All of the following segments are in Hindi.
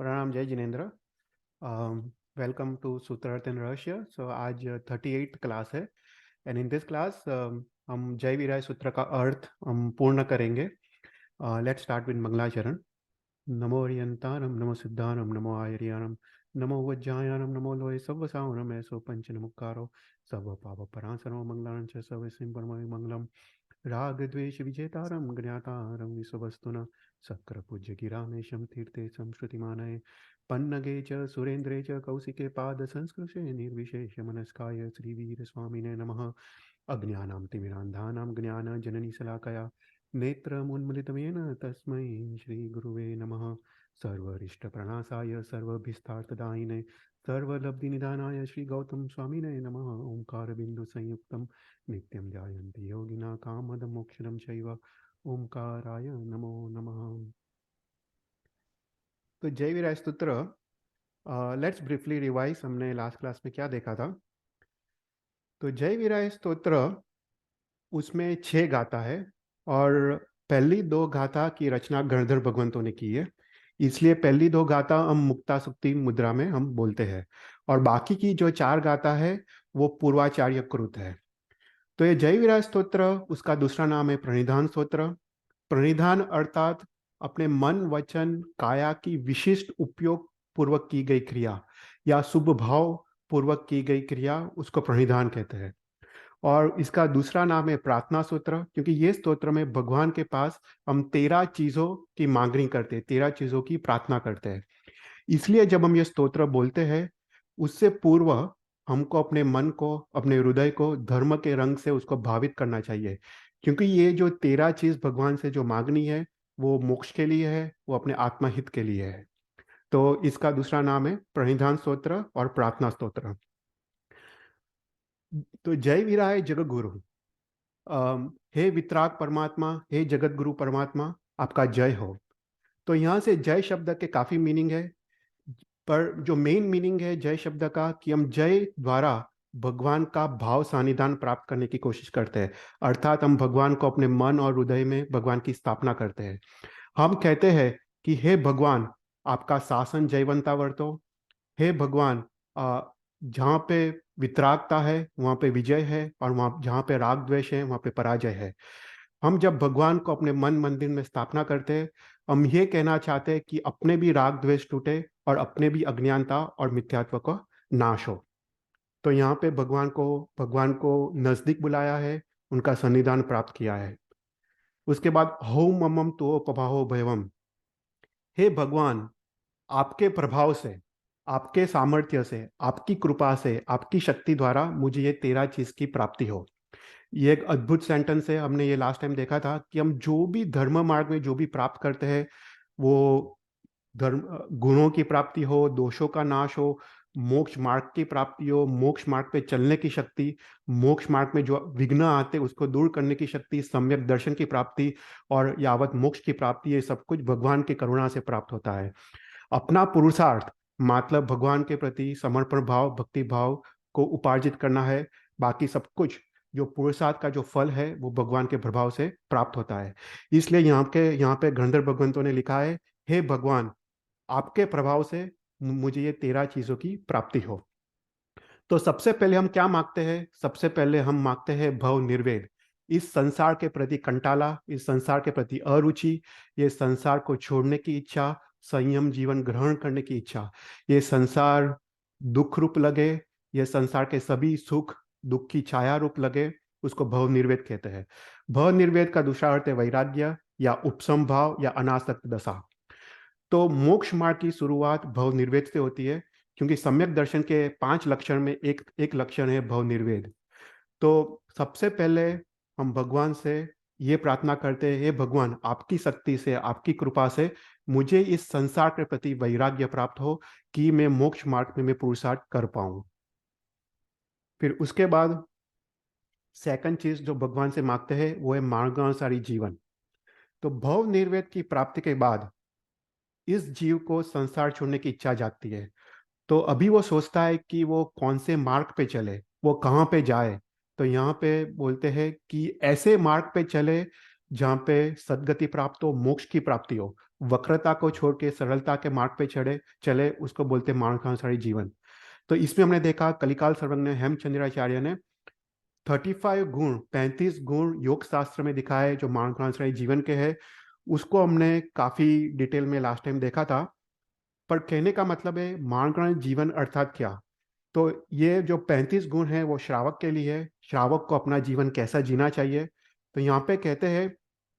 Pranam, Jai Jinendra. Welcome to Sutrarth and Rahasya. So आज 38th क्लास है एंड इन दिस क्लास हम जय वीराय सूत्र का अर्थ हम पूर्ण करेंगे. लेट्स स्टार्ट विद मंगलाचरण. नमो हरियंतारम, नमो सिद्धारम, नमो आयर्याणम, नमो वज्जायानम, नमो लोये सव्वसावनम ऐसो पंच नमुक्कारो सर्व पाप परासरो मंगलां च सर्वसिं परमं मंगलम. राग द्वेष विजेतारम ज्ञातारम विश्ववस्तुना शक्र पूज्य गिरामेशम तीर्थे संस्कृतिमानये पन्नगे च सुरेन्द्रे च कौशिके पाद संस्कृशे निर्विशेष मनस्काय श्रीवीर स्वामिने नमः. अज्ञानां तिमिरान्धानां ज्ञानजननी शलाकया नेत्रमुन्मिलितमेन तस्मै श्रीगुरुवे नमः. सर्वरिष्टप्रणाशाय सर्वभिस्तार्थदायिने सर्वलब्धिनिधानाय श्री गौतम स्वामिने नमः. ओंकारबिन्दुसंयुक्तं नित्यं ध्यायन्ति योगिना कामदमोक्षदं चैव ओंकाराय नमो नमः. तो जय वीराय स्तोत्र लेट्स ब्रीफली रिवाइज. हमने लास्ट क्लास में क्या देखा था? तो जय वीराय स्तोत्र उसमें 6 गाथा है और पहली 2 गाथा की रचना गणधर भगवंतों ने की है, इसलिए पहली 2 गाथा हम मुक्तासुक्ति मुद्रा में हम बोलते हैं और बाकी की जो 4 गाथा है वो पूर्वाचार्य कृत है. तो ये जय वीराय स्तोत्र उसका दूसरा नाम है प्रणिधान स्तोत्र. प्रणिधान अर्थात अपने मन वचन काया की विशिष्ट उपयोग पूर्वक की गई क्रिया या शुभ भाव पूर्वक की गई क्रिया, उसको प्रणिधान कहते हैं. और इसका दूसरा नाम है प्रार्थना स्तोत्र, क्योंकि ये स्तोत्र में भगवान के पास हम 13 चीजों की मांगनी करते हैं, 13 चीजों की प्रार्थना करते हैं. इसलिए जब हम ये स्तोत्र बोलते हैं उससे पूर्व हमको अपने मन को, अपने हृदय को धर्म के रंग से उसको भावित करना चाहिए, क्योंकि ये जो 13 चीज भगवान से जो मांगनी है वो मोक्ष के लिए है, वो अपने आत्महित के लिए है. तो इसका दूसरा नाम है प्रणिधान स्तोत्र और प्रार्थना स्तोत्र. तो जय वीराय जगत गुरु. हे वितराग परमात्मा, हे जगत गुरु परमात्मा, आपका जय हो. तो यहाँ से जय शब्द के काफी मीनिंग है, पर जो मेन मीनिंग है जय शब्द का कि हम जय द्वारा भगवान का भाव सानिध्यान प्राप्त करने की कोशिश करते हैं, अर्थात हम भगवान को अपने मन और हृदय में भगवान की स्थापना करते हैं. हम कहते हैं कि हे भगवान, आपका शासन जयवंता वर्तो. हे भगवान, जहाँ पे वितरागता है वहाँ पे विजय है, और वहाँ जहाँ पे राग द्वेष है वहाँ पे पराजय है. हम जब भगवान को अपने मन मंदिर में स्थापना करते हैं, हम ये कहना चाहते हैं कि अपने भी राग द्वेष टूटे और अपने भी अज्ञानता और मिथ्यात्व का नाश हो. तो यहाँ पे भगवान को नजदीक बुलाया है, उनका सन्निधान प्राप्त किया है. उसके बाद होम ममम तो पभाहो भयवम. हे भगवान, आपके प्रभाव से, आपके सामर्थ्य से, आपकी कृपा से, आपकी शक्ति द्वारा मुझे ये 13 चीज की प्राप्ति हो. ये एक अद्भुत सेंटेंस है. हमने ये लास्ट टाइम देखा था कि हम जो भी धर्म मार्ग में जो भी प्राप्त करते हैं, वो धर्म गुणों की प्राप्ति हो, दोषों का नाश हो, मोक्ष मार्ग की प्राप्ति हो, मोक्ष मार्ग पे चलने की शक्ति, मोक्ष मार्ग में जो विघ्न आते उसको दूर करने की शक्ति, सम्यक दर्शन की प्राप्ति और यावत मोक्ष की प्राप्ति, ये सब कुछ भगवान की करुणा से प्राप्त होता है. अपना पुरुषार्थ मतलब भगवान के प्रति समर्पण भाव, भक्ति भाव को उपार्जित करना है. बाकी सब कुछ जो पुरुषार्थ का जो फल है वो भगवान के प्रभाव से प्राप्त होता है. इसलिए यहाँ पे गंधर्व भगवंतों ने लिखा है, हे भगवान, आपके प्रभाव से मुझे ये 13 चीजों की प्राप्ति हो. तो सबसे पहले हम क्या मांगते हैं? सबसे पहले हम मांगते हैं भव निर्वेद. इस संसार के प्रति कंटाला, इस संसार के प्रति अरुचि, ये संसार को छोड़ने की इच्छा, संयम जीवन ग्रहण करने की इच्छा. ये संसार दुख रूप लगे, ये संसार के सभी सुख दुख की छाया रूप लगे, उसको भव निर्वेद कहते हैं. भव निर्वेद का दूसरा अर्थ है वैराग्य या उपसम भाव या अनासक्त दशा. तो मोक्ष मार्ग की शुरुआत भव निर्वेद से होती है, क्योंकि सम्यक दर्शन के 5 लक्षण में एक लक्षण है भव निर्वेद. तो सबसे पहले हम भगवान से ये प्रार्थना करते हैं, हे भगवान, आपकी शक्ति से, आपकी कृपा से मुझे इस संसार के प्रति वैराग्य प्राप्त हो कि मैं मोक्ष मार्ग में मैं पुरुषार्थ कर पाऊं. फिर उसके बाद सेकंड चीज जो भगवान से मांगते हैं वो है मार्गानुसारी जीवन. तो भव निर्वेद की प्राप्ति के बाद इस जीव को संसार छोड़ने की इच्छा जागती है. तो अभी वो सोचता है कि वो कौन से मार्ग पे चले, वो कहाँ पे जाए. तो यहाँ पे बोलते हैं कि ऐसे मार्ग पे चले जहाँ पे सद्गति प्राप्त हो, मोक्ष की प्राप्ति हो, वक्रता को छोड़ के सरलता के मार्ग पे चले, उसको बोलते मार्गानुसारी जीवन। तो इसमें हमने देखा कलिकाल सर्वज्ञ हेमचंद्राचार्य ने 35 गुण योग शास्त्र में दिखाए जो मार्गानुसारी जीवन के हैं। उसको हमने काफी डिटेल में लास्ट टाइम देखा था। पर कहने का मतलब है मार्गानुसारी जीवन अर्थात क्या। तो ये जो 35 गुण हैं वो श्रावक के लिए है, श्रावक को अपना जीवन कैसा जीना चाहिए। तो यहाँ पे कहते हैं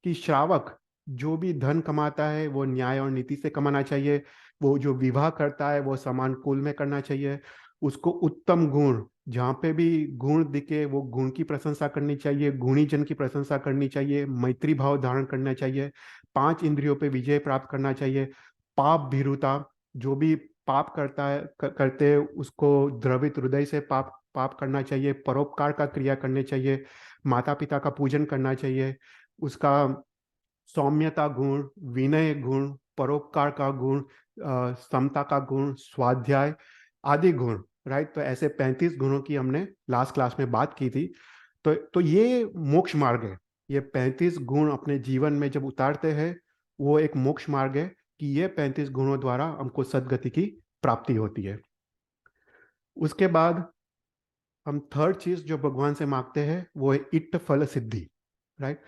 कि श्रावक जो भी धन कमाता है वो न्याय और नीति से कमाना चाहिए। वो जो विवाह करता है वो समान कुल में करना चाहिए। उसको उत्तम गुण, जहाँ पे भी गुण दिखे वो गुण की प्रशंसा करनी चाहिए, गुणी जन की प्रशंसा करनी चाहिए, मैत्री भाव धारण करना चाहिए, 5 इंद्रियों पे विजय प्राप्त करना चाहिए। पाप भीरुता, जो भी पाप करता है करते हैं उसको द्रवित हृदय से पाप पाप करना चाहिए। परोपकार का क्रिया करने चाहिए, माता पिता का पूजन करना चाहिए। उसका सौम्यता गुण, विनय गुण, परोपकार का गुण, समता का गुण, स्वाध्याय आदि गुण, राइट। तो ऐसे 35 गुणों की हमने लास्ट क्लास में बात की थी। तो ये मोक्ष मार्ग है। ये 35 गुण अपने जीवन में जब उतारते हैं वो एक मोक्ष मार्ग है कि ये 35 गुणों द्वारा हमको सदगति की प्राप्ति होती है। उसके बाद हम थर्ड चीज जो भगवान से मांगते हैं वो है इट्ट फल सिद्धि, राइट।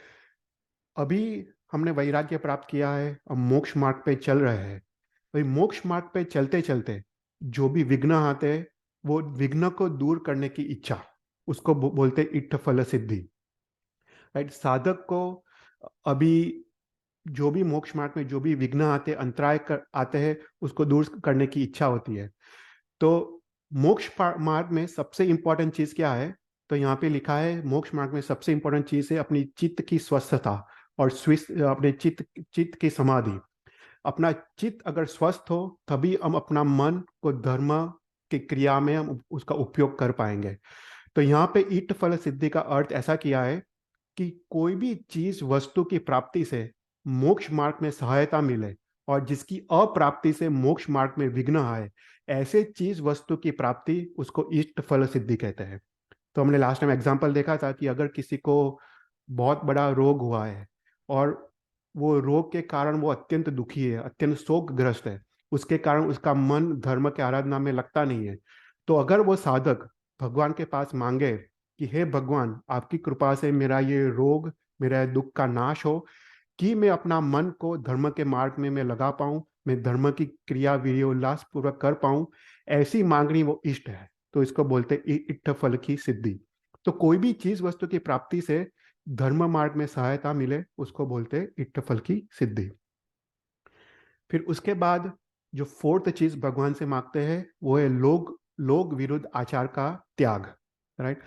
अभी हमने वैराग्य प्राप्त किया है, अब मोक्ष मार्ग पे चल रहे हैं। भाई मोक्ष मार्ग पे चलते चलते जो भी विघ्न आते हैं वो विघ्न को दूर करने की इच्छा, उसको बोलते हैं इट्ठ फल सिद्धि, राइट। साधक को अभी जो भी मोक्ष मार्ग में जो भी विघ्न आते आते हैं उसको दूर करने की इच्छा होती है। तो मोक्ष मार्ग में सबसे इंपॉर्टेंट चीज क्या है। तो यहाँ पे लिखा है मोक्ष मार्ग में सबसे इंपॉर्टेंट चीज है अपनी चित्त की स्वस्थता और अपने चित्त चित्त की समाधि। अपना चित्त अगर स्वस्थ हो तभी हम अपना मन को धर्म की क्रिया में हम उसका उपयोग कर पाएंगे। तो यहाँ पे ईट फल सिद्धि का अर्थ ऐसा किया है कि कोई भी चीज वस्तु की प्राप्ति से मोक्ष मार्ग में सहायता मिले और जिसकी अप्राप्ति से मोक्ष मार्ग में विघ्न आए, ऐसे चीज वस्तु की प्राप्ति उसको इष्ट फल सिद्धि कहते हैं। तो हमने लास्ट टाइम एग्जांपल देखा था कि अगर किसी को बहुत बड़ा रोग हुआ है और वो रोग के कारण वो अत्यंत दुखी है, अत्यंत शोकग्रस्त है, उसके कारण उसका मन धर्म के आराधना में लगता नहीं है। तो अगर वो साधक भगवान के पास मांगे कि हे भगवान आपकी कृपा से मेरा ये रोग, मेरा ये दुख का नाश हो, कि मैं अपना मन को धर्म के मार्ग में मैं लगा पाऊं, मैं धर्म की क्रिया वीर्य उल्लास पूर्वक कर पाऊं, ऐसी मांगनी वो इष्ट है। तो इसको बोलते इट्ठ फल की सिद्धि। तो कोई भी चीज वस्तु की प्राप्ति से धर्म मार्ग में सहायता मिले उसको बोलते इट्ठ फल की सिद्धि। फिर उसके बाद जो फोर्थ चीज भगवान से मांगते हैं वो है लोग विरुद्ध आचार का त्याग, राइट।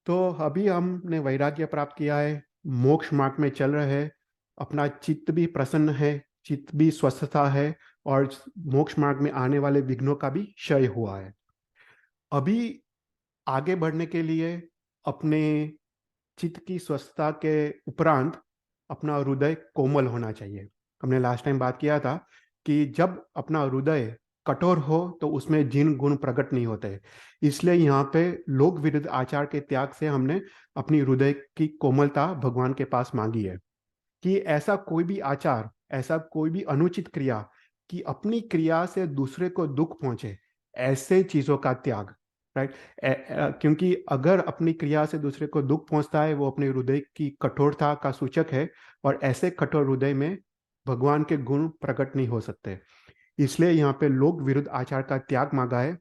तो अभी हमने वैराग्य प्राप्त किया है, मोक्ष मार्ग में चल रहे हैं, अपना चित्त भी प्रसन्न है, चित्त भी स्वस्थता है और मोक्ष मार्ग में आने वाले विघ्नों का भी क्षय हुआ है। अभी आगे बढ़ने के लिए अपने चित्त की स्वस्थता के उपरांत अपना हृदय कोमल होना चाहिए। हमने लास्ट टाइम बात किया था कि जब अपना हृदय कठोर हो तो उसमें जिन गुण प्रकट नहीं होते। इसलिए यहाँ पे लोक विरुद्ध आचार के त्याग से हमने अपनी हृदय की कोमलता भगवान के पास मांगी है कि ऐसा कोई भी आचार, ऐसा कोई भी अनुचित क्रिया कि अपनी क्रिया से दूसरे को दुख पहुंचे, ऐसे चीजों का त्याग, राइट। क्योंकि अगर अपनी क्रिया से दूसरे को दुख पहुंचता है वो अपने हृदय की कठोरता का सूचक है और ऐसे कठोर हृदय में भगवान के गुण प्रकट नहीं हो सकते। इसलिए यहाँ पे लोक विरुद्ध आचार का त्याग मांगा है।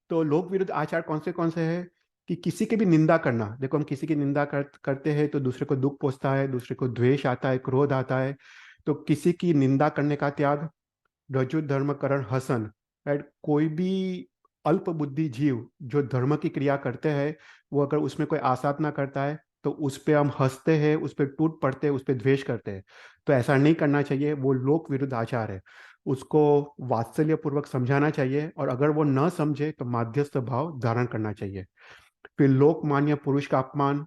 तो लोक विरुद्ध आचार कौन से है कि किसी की भी निंदा करना। देखो हम किसी की निंदा करते हैं तो दूसरे को दुख पहुंचता है, दूसरे को द्वेष आता है, क्रोध आता है। तो किसी की निंदा करने का त्याग, रजु धर्म करण हसन, राइट। कोई भी अल्प बुद्धि जीव जो धर्म की क्रिया करते हैं वो अगर उसमें कोई आसाधना करता है तो उस पर हम हंसते हैं, उस पर टूट पड़ते हैं, उस पर द्वेष करते हैं। तो ऐसा नहीं करना चाहिए, वो लोक विरुद्ध आचार है। उसको वात्सल्य पूर्वक समझाना चाहिए और अगर वो न समझे तो माध्यस्थ भाव धारण करना चाहिए। फिर लोकमान्य पुरुष का अपमान,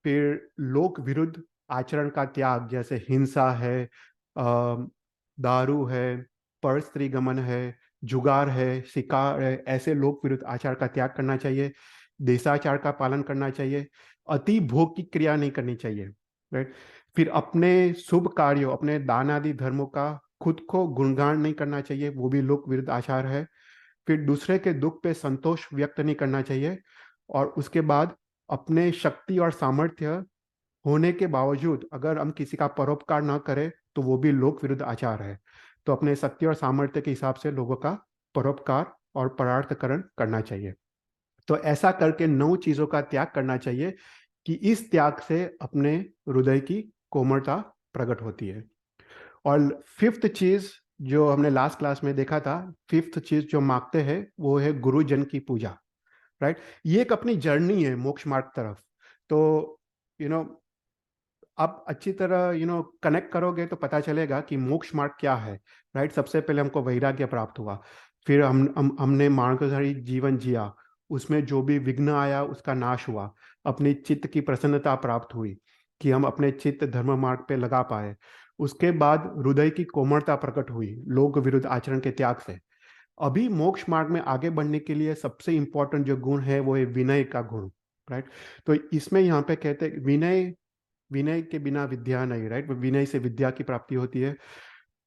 फिर लोक विरुद्ध आचरण का त्याग जैसे हिंसा है, दारू है, पर स्त्री गमन है, जुगार है, शिकार है, ऐसे लोक विरुद्ध आचार का त्याग करना चाहिए। देशाचार का पालन करना चाहिए। अति भोग की क्रिया नहीं करनी चाहिए। राइट। फिर अपने शुभ कार्यों, अपने दान आदि धर्मों का खुद को गुणगान नहीं करना चाहिए, वो भी लोक विरुद्ध आचार है। फिर दूसरे के दुख पे संतोष व्यक्त नहीं करना चाहिए। और उसके बाद अपने शक्ति और सामर्थ्य होने के बावजूद अगर हम किसी का परोपकार ना करें तो वो भी लोक विरुद्ध आचार है। तो अपने शक्ति और सामर्थ्य के हिसाब से लोगों का परोपकार और परार्थकरण करना चाहिए। तो ऐसा करके 9 चीजों का त्याग करना चाहिए कि इस त्याग से अपने हृदय की कोमलता प्रकट होती है। और फिफ्थ चीज जो हमने लास्ट क्लास में देखा था, फिफ्थ चीज जो मांगते हैं वो है गुरुजन की पूजा। राइट। ये एक अपनी जर्नी है मोक्ष मार्ग तरफ। तो यू नो आप अच्छी तरह कनेक्ट करोगे तो पता चलेगा कि मोक्ष मार्ग क्या है। राइट। सबसे पहले हमको वैराग्य प्राप्त हुआ, फिर हमने मार्गधारी जीवन जिया, उसमें जो भी विघ्न आया उसका नाश हुआ, अपनी चित्त की प्रसन्नता प्राप्त हुई कि हम अपने चित्त धर्म मार्ग पे लगा पाए। उसके बाद हृदय की कोमलता प्रकट हुई लोक विरुद्ध आचरण के त्याग से। अभी मोक्ष मार्ग में आगे बढ़ने के लिए सबसे इंपॉर्टेंट जो गुण है वो है विनय का गुण। राइट। तो इसमें यहाँ पे कहते हैं विनय, विनय के बिना विद्या नहीं। राइट। विनय से विद्या की प्राप्ति होती है।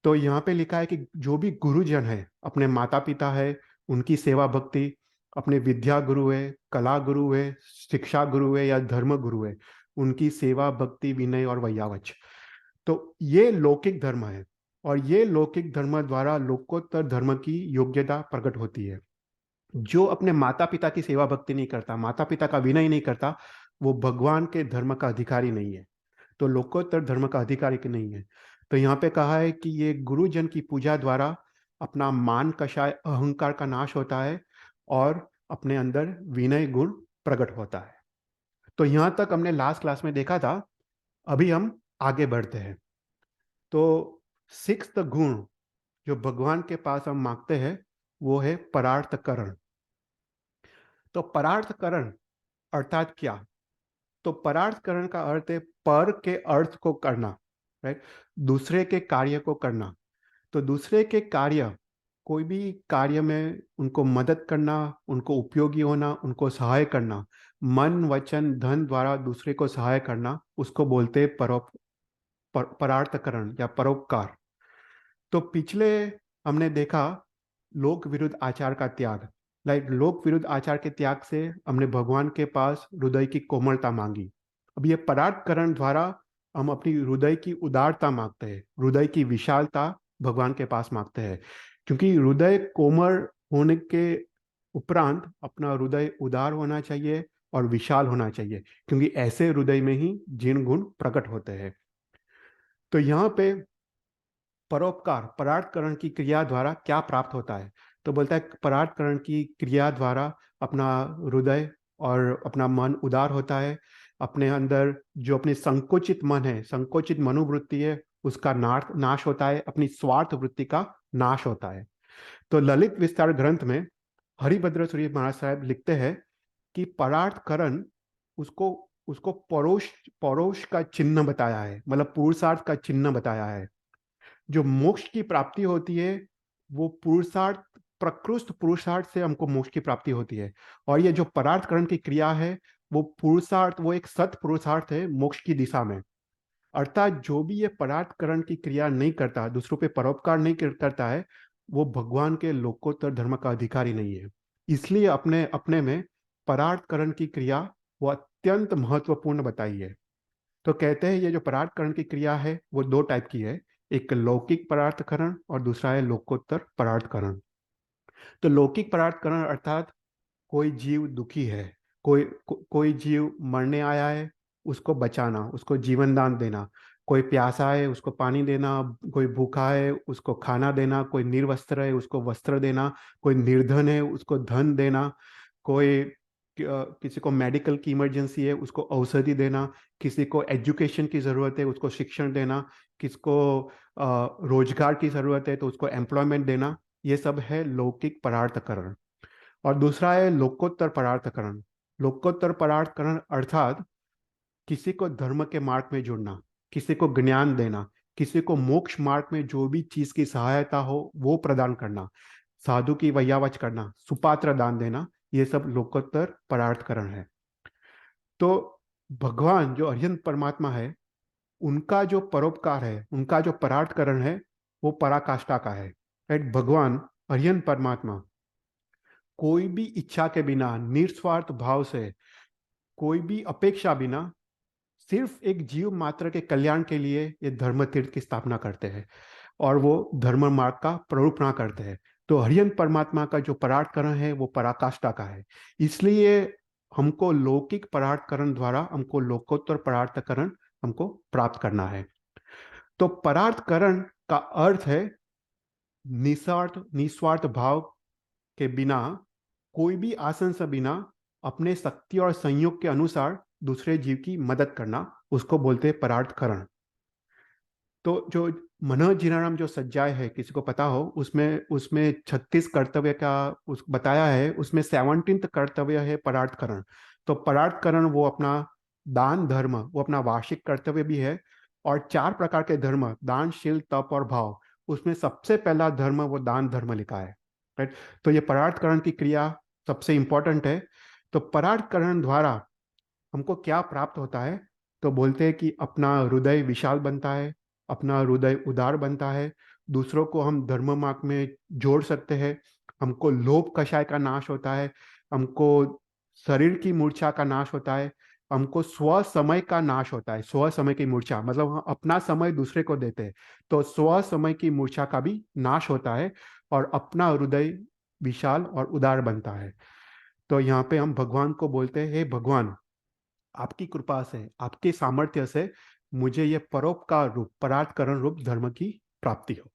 तो यहाँ पे लिखा है कि जो भी गुरुजन है, अपने माता पिता है उनकी सेवा भक्ति, अपने विद्या गुरु है, कला गुरु है, शिक्षा गुरु है या धर्म गुरु है, उनकी सेवा भक्ति विनय और वैयावच, तो ये लौकिक धर्म है। और ये लौकिक धर्म द्वारा लोकोत्तर धर्म की योग्यता प्रकट होती है। जो अपने माता पिता की सेवा भक्ति नहीं करता, माता पिता का विनय नहीं करता, वो भगवान के धर्म का अधिकारी नहीं है, तो लोकोत्तर धर्म का अधिकारी की नहीं है। तो यहाँ पे कहा है कि ये गुरुजन की पूजा द्वारा अपना मान कषाय अहंकार का नाश होता है और अपने अंदर विनय गुण प्रकट होता है। तो यहाँ तक हमने लास्ट क्लास में देखा था। अभी हम आगे बढ़ते हैं। तो सिक्स्थ गुण जो भगवान के पास हम मांगते हैं वो है परार्थकरण। तो परार्थकरण अर्थात क्या? तो परार्थकरण का अर्थ है पर के अर्थ को करना। राइट। दूसरे के कार्य को करना। तो दूसरे के कार्य, कोई भी कार्य में उनको मदद करना, उनको उपयोगी होना, उनको सहाय करना, मन वचन धन द्वारा दूसरे को सहाय करना, उसको बोलते हैं परार्थकरण या परोपकार। तो पिछले हमने देखा लोक विरुद्ध आचार का त्याग। लाइक लोक विरुद्ध आचार के त्याग से हमने भगवान के पास हृदय की कोमलता मांगी। अब ये परार्थकरण द्वारा हम अपनी हृदय की उदारता मांगते हैं, हृदय की विशालता भगवान के पास मांगते हैं। क्योंकि हृदय कोमल होने के उपरांत अपना हृदय उदार होना चाहिए और विशाल होना चाहिए, क्योंकि ऐसे हृदय में ही जिन गुण प्रकट होते हैं। तो यहाँ पे परोपकार परार्थकरण की क्रिया द्वारा क्या प्राप्त होता है? तो बोलता है परार्थकरण की क्रिया द्वारा अपना हृदय और अपना मन उदार होता है। अपने अंदर जो अपनी संकुचित मन है, संकुचित मनोवृत्ति है, उसका नाश होता है, अपनी स्वार्थ वृत्ति का नाश होता है। तो ललित विस्तार ग्रंथ में हरिभद्र सूरी महाराज साहब लिखते हैं कि परार्थकरण उसको उसको परोष परोष का चिन्ह बताया है, मतलब पुरुषार्थ का चिन्ह बताया है। जो मोक्ष की प्राप्ति होती है वो पुरुषार्थ, प्रकृष्ट पुरुषार्थ से हमको मोक्ष की प्राप्ति होती है। और ये जो परार्थकरण की क्रिया है वो पुरुषार्थ, वो एक सत पुरुषार्थ है मोक्ष की दिशा में। अर्थात जो भी ये परार्थकरण की क्रिया नहीं करता, दूसरों पे परोपकार नहीं करता है, वो भगवान के लोकोत्तर धर्म का अधिकारी नहीं है। इसलिए अपने अपने में परार्थकरण की क्रिया वो अत्यंत महत्वपूर्ण बताई है। तो कहते हैं ये जो परार्थकरण की क्रिया है वो दो टाइप की है, एक लौकिक परार्थकरण और दूसरा है लोकोत्तर परार्थकरण। तो लौकिक परार्थकरण अर्थात कोई जीव दुखी है, कोई जीव मरने आया है, उसको बचाना, उसको जीवन दान देना। कोई प्यासा है उसको पानी देना, कोई भूखा है उसको खाना देना, कोई निर्वस्त्र है उसको वस्त्र देना, कोई निर्धन है उसको धन देना, कोई किसी को मेडिकल की इमरजेंसी है उसको औषधि देना, किसी को एजुकेशन की ज़रूरत है उसको शिक्षण देना, किसको रोजगार की ज़रूरत है तो उसको एम्प्लॉयमेंट देना। ये सब है लौकिक परार्थकरण। और दूसरा है लोकोत्तर परार्थकरण। लोकोत्तर परार्थकरण अर्थात किसी को धर्म के मार्ग में जोड़ना, किसी को ज्ञान देना, किसी को मोक्ष मार्ग में जो भी चीज की सहायता हो वो प्रदान करना, साधु की वैयावच करना, सुपात्र दान देना, ये सब लोकोत्तर परार्थकरण है। तो भगवान जो अरिहंत परमात्मा है उनका जो परोपकार है, उनका जो परार्थकरण है, वो पराकाष्ठा का है। राइट? भगवान हरियन परमात्मा कोई भी इच्छा के बिना, निस्वार्थ भाव से, कोई भी अपेक्षा बिना, सिर्फ एक जीव मात्र के कल्याण के लिए ये धर्म तीर्थ की स्थापना करते हैं और वो धर्म मार्ग का प्ररूपणा करते हैं। तो हरियन परमात्मा का जो परार्थकरण है वो पराकाष्ठा का है। इसलिए हमको लौकिक परार्थकरण द्वारा हमको लोकोत्तर परार्थकरण हमको प्राप्त करना है। तो परार्थकरण का अर्थ है निस्वार्थ भाव के बिना, कोई भी आसन से बिना, अपने शक्ति और संयोग के अनुसार दूसरे जीव की मदद करना, उसको बोलते हैं परार्थकरण। तो जो मनोजीराणाम जो सज्जाय है, किसी को पता हो, उसमें उसमें 36 कर्तव्य का उस बताया है, उसमें 17th कर्तव्य है परार्थकरण। तो परार्थकरण वो अपना दान धर्म, वो अपना वार्षिक कर्तव्य भी है। और 4 प्रकार के धर्म, दान, शील, तप और भाव, उसमें सबसे पहला धर्म वो दान धर्म लिखा है। राइट? तो ये परार्थकरण की क्रिया सबसे इंपॉर्टेंट है। तो परार्थकरण द्वारा हमको क्या प्राप्त होता है? तो बोलते हैं कि अपना हृदय विशाल बनता है, अपना हृदय उदार बनता है, दूसरों को हम धर्म मार्ग में जोड़ सकते हैं, हमको लोभ कषाय का नाश होता है, हमको शरीर की मूर्छा का नाश होता है, हमको स्व समय का नाश होता है। स्व समय की मूर्छा मतलब हम अपना समय दूसरे को देते हैं, तो स्व समय की मूर्छा का भी नाश होता है और अपना हृदय विशाल और उदार बनता है। तो यहाँ पे हम भगवान को बोलते हैं, हे भगवान, आपकी कृपा से, आपके सामर्थ्य से मुझे ये परोपकार रूप, परार्थकरण रूप धर्म की प्राप्ति हो।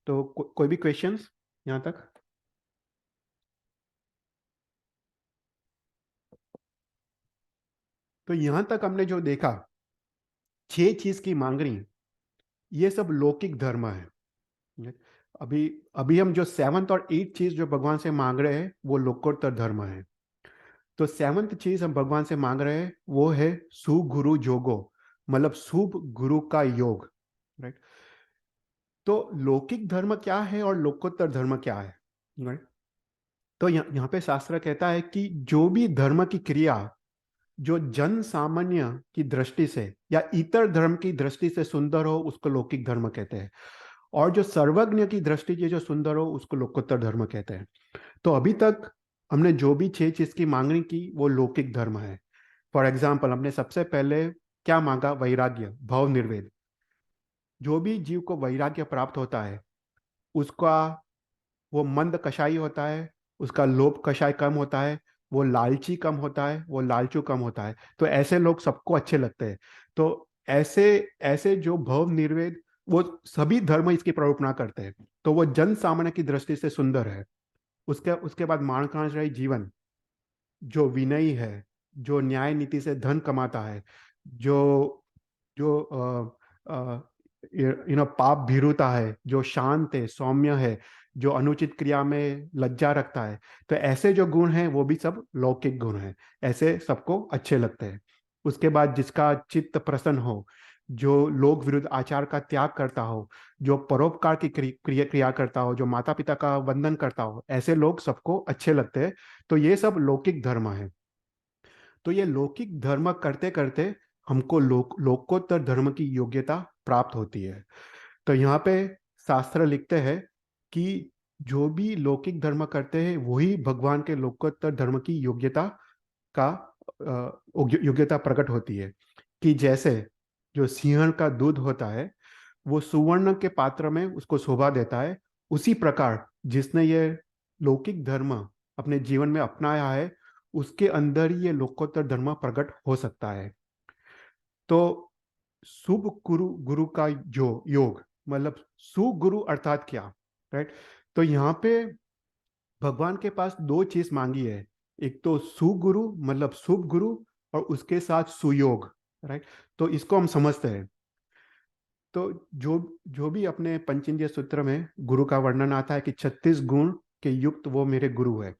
तो कोई भी क्वेश्चंस यहाँ तक? तो यहाँ तक हमने जो देखा, 6 चीज की मांगनी, ये सब लौकिक धर्म है। अभी अभी हम जो 7th और 8th चीज जो भगवान से मांग रहे हैं वो लोकोत्तर धर्म है। तो 7th चीज हम भगवान से मांग रहे हैं वो है सुगुरु जोगो, मतलब शुभ गुरु का योग। राइट? तो लौकिक धर्म क्या है और लोकोत्तर धर्म क्या है? राइट? तो यहाँ पे शास्त्र कहता है कि जो भी धर्म की क्रिया जो जन सामान्य की दृष्टि से या इतर धर्म की दृष्टि से सुंदर हो, उसको लौकिक धर्म कहते हैं। और जो सर्वज्ञ की दृष्टि से जो सुंदर हो, उसको लोकोत्तर धर्म कहते हैं। तो अभी तक हमने जो भी 6 चीज की मांगनी की वो लौकिक धर्म है। फॉर एग्जाम्पल, हमने सबसे पहले क्या मांगा? वैराग्य, भाव निर्वेद। जो भी जीव को वैराग्य प्राप्त होता है, उसका वो मंद कषाई होता है, उसका लोभ कषाय कम होता है, वो लालची कम होता है, वो लालचू कम होता है। तो ऐसे लोग सबको अच्छे लगते हैं। तो ऐसे ऐसे जो भव निर्वेद, वो सभी धर्म इसकी प्ररूपणा करते हैं। तो वो जन सामान्य की दृष्टि से सुंदर है। उसके उसके बाद माणकांशराय जीवन, जो विनयी है, जो न्याय नीति से धन कमाता है, जो जो पाप भीरुता है, जो शांत है, सौम्य है, जो अनुचित क्रिया में लज्जा रखता है, तो ऐसे जो गुण हैं वो भी सब लौकिक गुण हैं। ऐसे सबको अच्छे लगते हैं। उसके बाद जिसका चित्त प्रसन्न हो, जो लोक विरुद्ध आचार का त्याग करता हो, जो परोपकार की क्रिया क्रिया करता हो, जो माता पिता का वंदन करता हो, ऐसे लोग सबको अच्छे लगते हैं। तो ये सब लौकिक धर्म है। तो ये लौकिक धर्म करते करते हमको लोकोत्तर धर्म की योग्यता प्राप्त होती है। तो यहाँ पे शास्त्र लिखते हैं कि जो भी लौकिक धर्म करते हैं वही भगवान के लोकोत्तर धर्म की योग्यता का योग्यता प्रकट होती है। कि जैसे जो सिंहण का दूध होता है वो सुवर्ण के पात्र में उसको शोभा देता है, उसी प्रकार जिसने ये लौकिक धर्म अपने जीवन में अपनाया है, उसके अंदर ही ये लोकोत्तर धर्म प्रकट हो सकता है। तो शुभ गुरु गुरु का जो योग, मतलब सुगुरु अर्थात क्या? राइट? तो यहाँ पे भगवान के पास 2 चीज मांगी है। एक तो सुगुरु मतलब शुभ गुरु, और उसके साथ सुयोग। राइट? तो इसको हम समझते हैं। तो जो जो भी अपने पंचेंद्रिय सूत्र में गुरु का वर्णन आता है कि 36 गुण के युक्त वो मेरे गुरु है।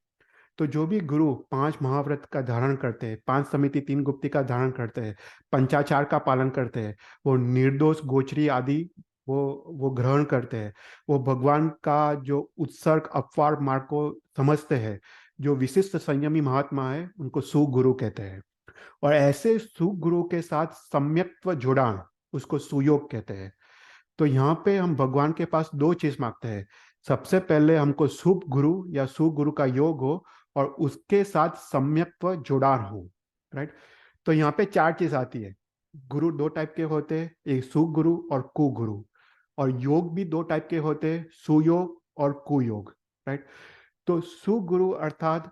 तो जो भी गुरु 5 महाव्रत का धारण करते हैं, 5 समिति 3 गुप्ति का धारण करते हैं, पंचाचार का पालन करते हैं, वो निर्दोष गोचरी आदि वो ग्रहण करते हैं, वो भगवान का जो उत्सर्ग अपवार मार्ग को समझते हैं, जो विशिष्ट संयमी महात्मा है, उनको सुगुरु कहते हैं। और ऐसे सुगुरु के साथ सम्यक्त्व जुड़ान, उसको सुयोग कहते हैं। तो यहाँ पे हम भगवान के पास दो चीज मांगते हैं। सबसे पहले हमको शुभ गुरु या सुगुरु का योग हो, और उसके साथ सम्यक्त्व जुड़ाव हो। राइट। तो यहाँ पे चार चीज आती है। गुरु दो टाइप के होते हैं, एक सुगुरु और कुगुरु। और योग भी दो टाइप के होते हैं, सुयोग और कुयोग। राइट। तो सुगुरु अर्थात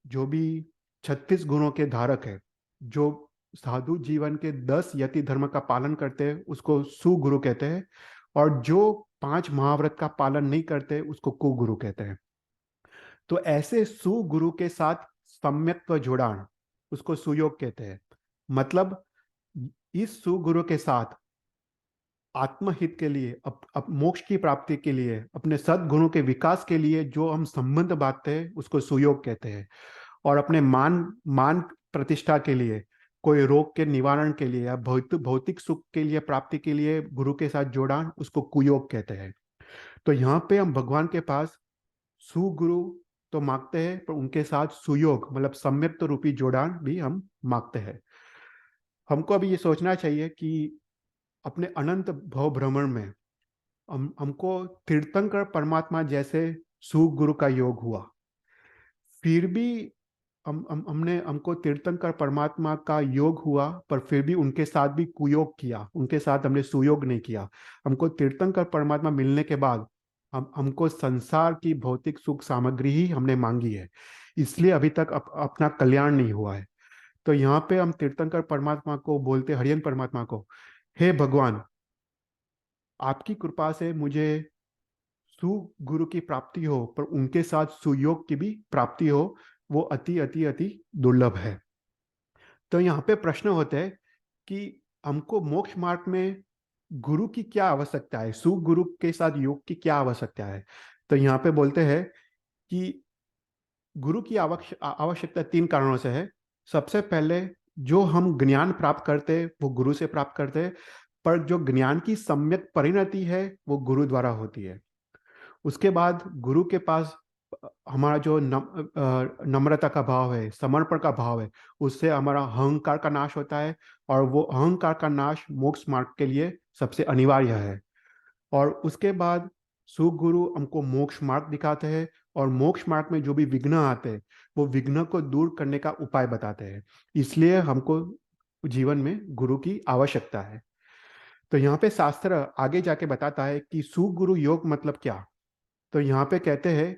जो भी 36 गुणों के धारक है, जो साधु जीवन के 10 यति धर्म का पालन करते हैं, उसको सुगुरु कहते हैं। और जो 5 महाव्रत का पालन नहीं करते, उसको कुगुरु कहते हैं। तो ऐसे सुगुरु के साथ सम्यक्त्व जुड़ान, उसको सुयोग कहते हैं। मतलब इस सुगुरु के साथ आत्महित के लिए, मोक्ष की प्राप्ति के लिए, अपने सद्गुणों के विकास के लिए जो हम संबंध बांधते हैं, उसको सुयोग कहते हैं। और अपने मान मान प्रतिष्ठा के लिए, कोई रोग के निवारण के लिए, या भौतिक सुख के लिए, प्राप्ति के लिए गुरु के साथ जोड़ान, उसको कुयोग कहते हैं। तो यहाँ पे हम भगवान के पास सुगुरु तो मांगते हैं, पर उनके साथ सुयोग मतलब सम्यक्त रूपी जोड़ान भी हम मांगते हैं। हमको अभी ये सोचना चाहिए कि अपने अनंत भव भ्रमण में हमको तीर्थंकर परमात्मा जैसे सुगुरु का योग हुआ, फिर भी हमको तीर्थंकर परमात्मा का योग हुआ, पर फिर भी उनके साथ भी कुयोग किया, उनके साथ हमने सुयोग नहीं किया। हमको तीर्थंकर परमात्मा मिलने के बाद हमको संसार की भौतिक सुख सामग्री ही हमने मांगी है, इसलिए अभी तक अपना कल्याण नहीं हुआ है। तो यहाँ पे हम तीर्थंकर परमात्मा को बोलते, हरियन परमात्मा को, हे भगवान, आपकी कृपा से मुझे सुगुरु की प्राप्ति हो, पर उनके साथ सुयोग की भी प्राप्ति हो, वो अति अति अति दुर्लभ है। तो यहाँ पे प्रश्न होता है कि हमको मोक्ष मार्ग में गुरु की क्या आवश्यकता है, सुगुरु के साथ योग की क्या आवश्यकता है। तो यहाँ पे बोलते हैं कि गुरु की आवश्यकता 3 कारणों से है। सबसे पहले, जो हम ज्ञान प्राप्त करते हैं वो गुरु से प्राप्त करते हैं, पर जो ज्ञान की सम्यक परिणति है वो गुरु द्वारा होती है। उसके बाद गुरु के पास हमारा जो नम्रता का भाव है, समर्पण का भाव है, उससे हमारा अहंकार का नाश होता है, और वो अहंकार का नाश मोक्ष मार्ग के लिए सबसे अनिवार्य है। और उसके बाद सुगुरु हमको मोक्ष मार्ग दिखाते हैं, और मोक्ष मार्ग में जो भी विघ्न आते हैं, वो विघ्न को दूर करने का उपाय बताते हैं। इसलिए हमको जीवन में गुरु की आवश्यकता है। तो यहाँ पे शास्त्र आगे जाके बताता है कि सुगुरु योग मतलब क्या। तो यहाँ पे कहते हैं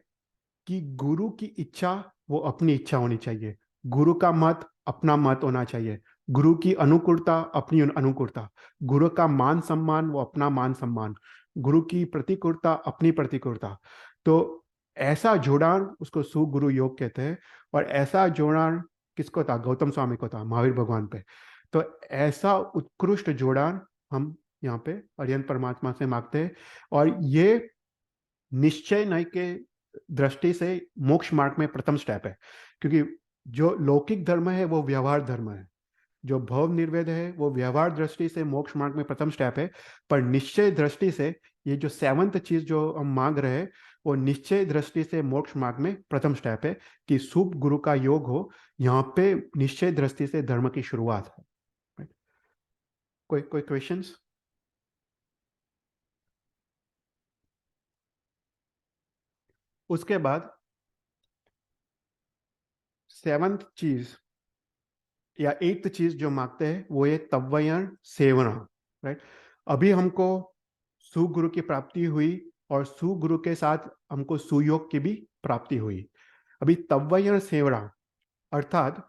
कि गुरु की इच्छा वो अपनी इच्छा होनी चाहिए, गुरु का मत अपना मत होना चाहिए, गुरु की अनुकूलता अपनी अनुकूलता, गुरु का मान सम्मान वो अपना मान सम्मान, गुरु की प्रतिकूलता अपनी प्रतिकूलता। तो ऐसा जोड़ान उसको सुगुरु योग कहते हैं। और ऐसा जोड़ान किसको था? गौतम स्वामी को था, महावीर भगवान पे। तो ऐसा उत्कृष्ट जोड़ान हम यहाँ पे अरिहंत परमात्मा से मांगते हैं। और ये निश्चय नहीं के दृष्टि से मोक्ष मार्ग में प्रथम स्टेप है, क्योंकि जो लौकिक धर्म है वो व्यवहार धर्म है, जो भव निर्वेद है वो व्यवहार दृष्टि से मोक्ष मार्ग में प्रथम स्टेप है। पर निश्चय दृष्टि से ये जो 7th चीज जो हम मांग रहे हैं, वो निश्चय दृष्टि से मोक्ष मार्ग में प्रथम स्टेप है कि शुभ गुरु का योग हो। यहाँ पे निश्चय दृष्टि से धर्म की शुरुआत है। कोई कोई क्वेश्चंस? उसके बाद 7th चीज या 8th चीज जो मांगते हैं वो ये तव्वयन सेवना। राइट। अभी हमको सुगुरु की प्राप्ति हुई, और सुगुरु के साथ हमको सुयोग की भी प्राप्ति हुई। अभी तव्वयन सेवना अर्थात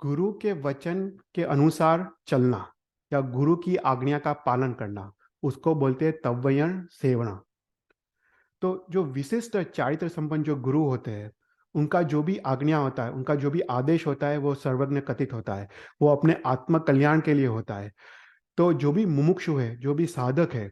गुरु के वचन के अनुसार चलना, या गुरु की आज्ञा का पालन करना, उसको बोलते हैं तव्वयन सेवना। तो जो विशिष्ट चारित्र संपन्न जो गुरु होते हैं, उनका जो भी आज्ञा होता है, उनका जो भी आदेश होता है, वो सर्वज्ञ कथित होता है, वो अपने आत्म कल्याण के लिए होता है। तो जो भी मुमुक्षु है, जो भी साधक है,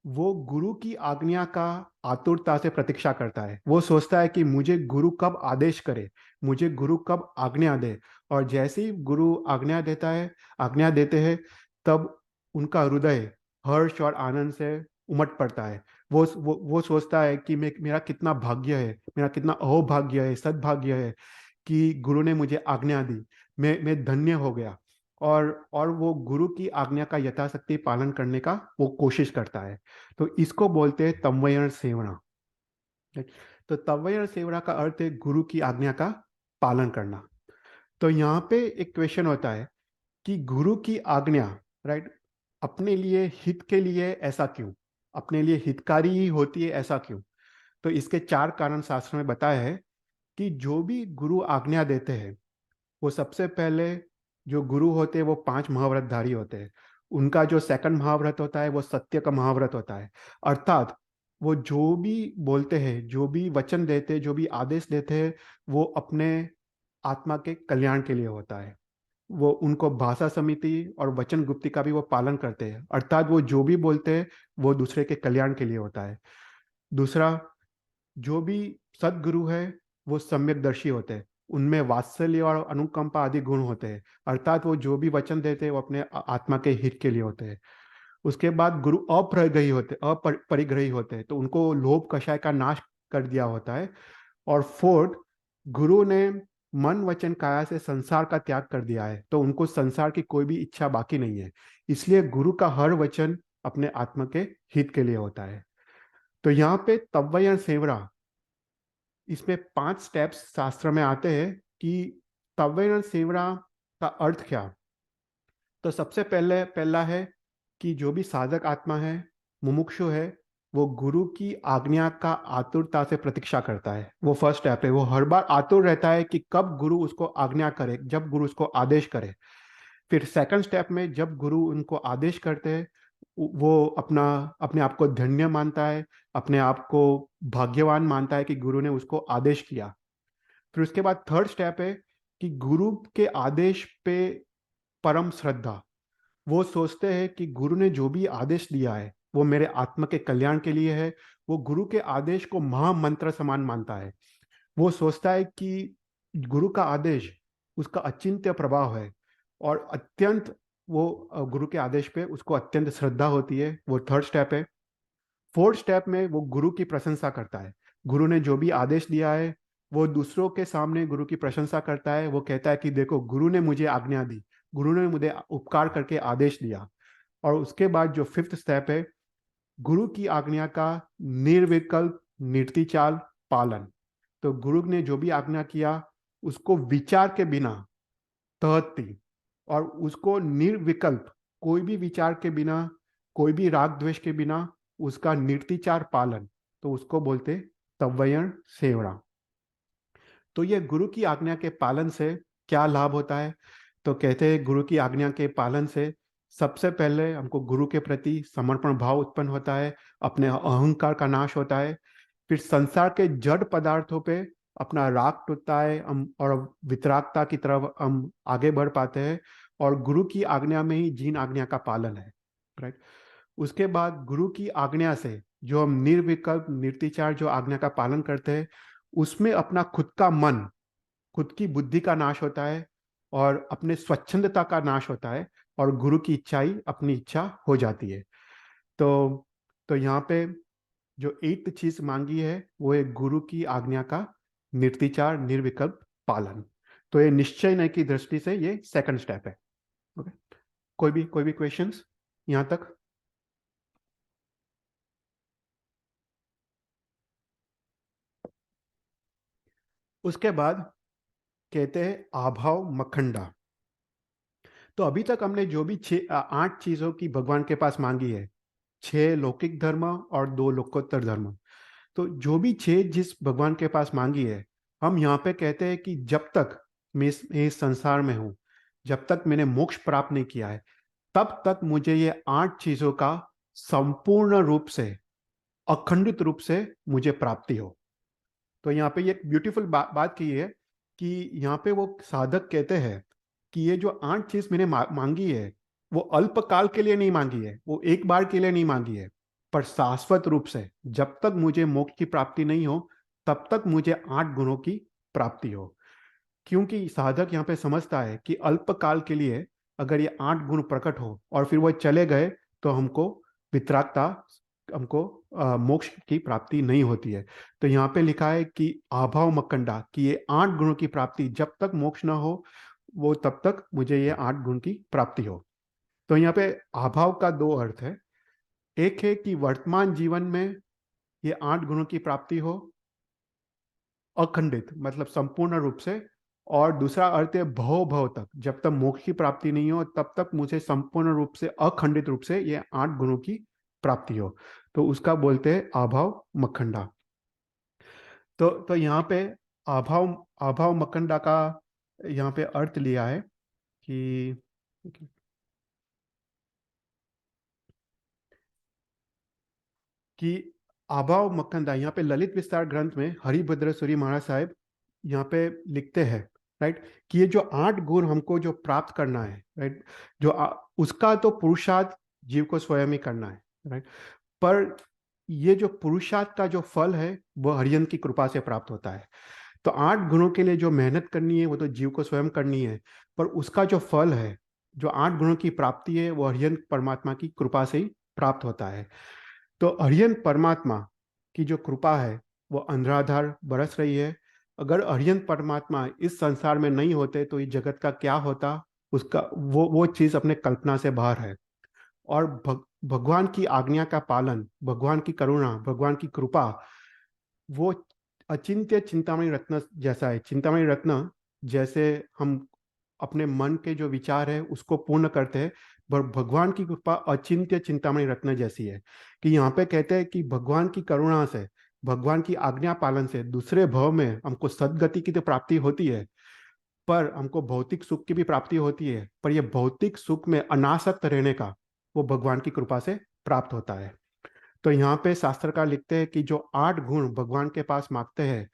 वो गुरु की आज्ञा का आतुरता से प्रतीक्षा करता है। वो सोचता है कि मुझे गुरु कब आदेश करे, मुझे गुरु कब आज्ञा दे। और जैसे ही गुरु आज्ञा देते हैं, तब उनका हृदय हर्ष और आनंद से उमट पड़ता है। वो सोचता है कि मेरा कितना भाग्य है, मेरा कितना अहोभाग्य है, सद्भाग्य है कि गुरु ने मुझे आज्ञा दी, मैं धन्य हो गया। और वो गुरु की आज्ञा का यथाशक्ति पालन करने का वो कोशिश करता है। तो इसको बोलते हैं तव्यण सेवना। तो तव्यण सेवना का अर्थ है गुरु की आज्ञा का पालन करना। तो यहाँ पे एक क्वेश्चन होता है कि गुरु की आज्ञा, राइट, अपने लिए हित के लिए ऐसा क्यों, अपने लिए हितकारी ही होती है ऐसा क्यों? तो इसके 4 कारण शास्त्र में बताया है कि जो भी गुरु आज्ञा देते हैं वो सबसे पहले, जो गुरु होते हैं वो 5 महाव्रतधारी होते हैं। उनका जो सेकंड महाव्रत होता है वो सत्य का महाव्रत होता है। अर्थात वो जो भी बोलते हैं, जो भी वचन देते हैं, जो भी आदेश देते हैं, वो अपने आत्मा के कल्याण के लिए होता है। वो उनको भाषा समिति और वचन गुप्ति का भी वो पालन करते हैं। अर्थात वो जो भी बोलते हैं वो दूसरे के कल्याण के लिए होता है। दूसरा, जो भी सदगुरु है वो सम्यकदर्शी होते हैं। उनमें वात्सल्य और अनुकंपा आदि गुण होते हैं। अर्थात वो जो भी वचन देते हैं वो अपने आत्मा के हित के लिए होते हैं। उसके बाद गुरु अपरिग्रही होते हैं, तो उनको लोभ कषाय का नाश कर दिया होता है। और फोर्थ, गुरु ने मन वचन काया से संसार का त्याग कर दिया है, तो उनको संसार की कोई भी इच्छा बाकी नहीं है। इसलिए गुरु का हर वचन अपने आत्मा के हित के लिए होता है। तो यहाँ पे तव्यण सेवरा, इसमें 5 स्टेप्स शास्त्र में आते हैं कि तव्यण सेवरा का अर्थ क्या। तो सबसे पहला है कि जो भी साधक आत्मा है, मुमुक्षु है, वो गुरु की आज्ञा का आतुरता से प्रतीक्षा करता है। वो फर्स्ट स्टेप है। वो हर बार आतुर रहता है कि कब गुरु उसको आज्ञा करे, जब गुरु उसको आदेश करे। फिर सेकंड स्टेप में जब गुरु उनको आदेश करते हैं वो अपने आप को धन्य मानता है, अपने आप को भाग्यवान मानता है कि गुरु ने उसको आदेश किया। फिर उसके बाद थर्ड स्टेप है कि गुरु के आदेश पे परम श्रद्धा। वो सोचते हैं कि गुरु ने जो भी आदेश दिया है वो मेरे आत्मा के कल्याण के लिए है। वो गुरु के आदेश को महामंत्र समान मानता है। वो सोचता है कि गुरु का आदेश उसका अचिंत्य प्रभाव है और अत्यंत वो गुरु के आदेश पे उसको अत्यंत श्रद्धा होती है। वो थर्ड स्टेप है। फोर्थ स्टेप में वो गुरु की प्रशंसा करता है। गुरु ने जो भी आदेश दिया है वो दूसरों के सामने गुरु की प्रशंसा करता है। वो कहता है कि देखो, गुरु ने मुझे आज्ञा दी, गुरु ने मुझे उपकार करके आदेश दिया। और उसके बाद जो फिफ्थ स्टेप है, गुरु की आज्ञा का निर्विकल्प निर्तिचाल पालन। तो गुरु ने जो भी आज्ञा किया उसको विचार के बिना, तहती, और उसको निर्विकल्प, कोई भी विचार के बिना, कोई भी राग द्वेष के बिना उसका निर्तिचार पालन, तो उसको बोलते तव्यण सेवना। तो ये गुरु की आज्ञा के पालन से क्या लाभ होता है? तो कहते हैं गुरु की आज्ञा के पालन से सबसे पहले हमको गुरु के प्रति समर्पण भाव उत्पन्न होता है, अपने अहंकार का नाश होता है। फिर संसार के जड़ पदार्थों पे अपना राग टूटता है, हम और वितरागता की तरफ हम आगे बढ़ पाते हैं। और गुरु की आज्ञा में ही जीन आज्ञा का पालन है, राइट। उसके बाद गुरु की आज्ञा से जो हम निर्विकल्प निर्तिचार जो आज्ञा का पालन करते हैं उसमें अपना खुद का मन, खुद की बुद्धि का नाश होता है और अपने स्वच्छंदता का नाश होता है और गुरु की इच्छा ही अपनी इच्छा हो जाती है। तो यहाँ पे जो 8th चीज मांगी है वो है गुरु की आज्ञा का निर्तिचार निर्विकल्प पालन। तो ये निश्चय की दृष्टि से ये सेकंड स्टेप है। ओके, कोई भी क्वेश्चंस यहाँ तक? उसके बाद कहते हैं आभाव मखंडा। तो अभी तक हमने जो भी 8 चीजों की भगवान के पास मांगी है, 6 लौकिक धर्म और 2 लोकोत्तर धर्म, तो जो भी 6 जिस भगवान के पास मांगी है, हम यहाँ पे कहते हैं कि जब तक मैं इस संसार में हूँ, जब तक मैंने मोक्ष प्राप्त नहीं किया है, तब तक मुझे ये 8 चीजों का संपूर्ण रूप से, अखंडित रूप से मुझे प्राप्ति हो। तो यहाँ पे एक ब्यूटीफुल बात की है कि यहाँ पे वो साधक कहते हैं कि ये जो 8 चीज मैंने मांगी है वो अल्पकाल के लिए नहीं मांगी है, वो एक बार के लिए नहीं मांगी है, पर शाश्वत रूप से जब तक मुझे मोक्ष की प्राप्ति नहीं हो तब तक मुझे 8 गुणों की प्राप्ति हो। क्योंकि साधक यहाँ पे समझता है कि अल्पकाल के लिए अगर ये 8 गुण प्रकट हो और फिर वो चले गए तो हमको वितरागता, हमको मोक्ष की प्राप्ति नहीं होती है। तो यहाँ पे लिखा है कि आभाव मकंडा, कि ये 8 गुणों की प्राप्ति जब तक मोक्ष ना हो वो तब तक मुझे ये 8 गुण की प्राप्ति हो। तो यहाँ पे अभाव का दो अर्थ है। एक है कि वर्तमान जीवन में ये 8 गुणों की प्राप्ति हो अखंडित, मतलब संपूर्ण रूप से। और दूसरा अर्थ है भव भव तक, जब तक मोक्ष की प्राप्ति नहीं हो तब तक मुझे संपूर्ण रूप से अखंडित रूप से ये 8 गुणों की प्राप्ति हो। तो उसका बोलते हैं अभाव मखंडा। तो यहाँ पे अभाव अभाव मखंडा का यहाँ पे अर्थ लिया है कि कि अभाव मखंडा, यहाँ पे ललित विस्तार ग्रंथ में हरिभद्र सूरी महाराज साहब यहाँ पे लिखते हैं, राइट, कि ये जो 8 गुण हमको जो प्राप्त करना है, राइट, उसका तो पुरुषार्थ जीव को स्वयं ही करना है, राइट। पर ये जो पुरुषार्थ का जो फल है वो हरियन की कृपा से प्राप्त होता है। तो 8 गुणों के लिए जो मेहनत करनी है वो तो जीव को स्वयं करनी है, पर उसका जो फल है, जो 8 गुणों की प्राप्ति है, वो हरियन परमात्मा की कृपा से ही प्राप्त होता है। तो अरियन परमात्मा की जो कृपा है वो अंधराधार बरस रही है। अगर अरियन परमात्मा इस संसार में नहीं होते तो इस जगत का क्या होता, उसका वो चीज अपने कल्पना से बाहर है। और भगवान की आज्ञा का पालन, भगवान की करुणा, भगवान की कृपा, वो अचिंत्य चिंतामणि रत्न जैसा है। चिंतामणि रत्न जैसे हम अपने मन के जो विचार है उसको पूर्ण करते हैं, पर भगवान की कृपा अचिंत्य चिंतामणि रत्न जैसी है। कि यहाँ पे कहते हैं कि भगवान की करुणा से, भगवान की आज्ञा पालन से दूसरे भव में हमको सदगति की तो प्राप्ति होती है, पर हमको भौतिक सुख की भी प्राप्ति होती है। पर यह भौतिक सुख में अनासक्त रहने का वो भगवान की कृपा से प्राप्त होता है। तो यहाँ पे शास्त्रकार लिखते हैं कि जो 8 गुण भगवान के पास मांगते हैं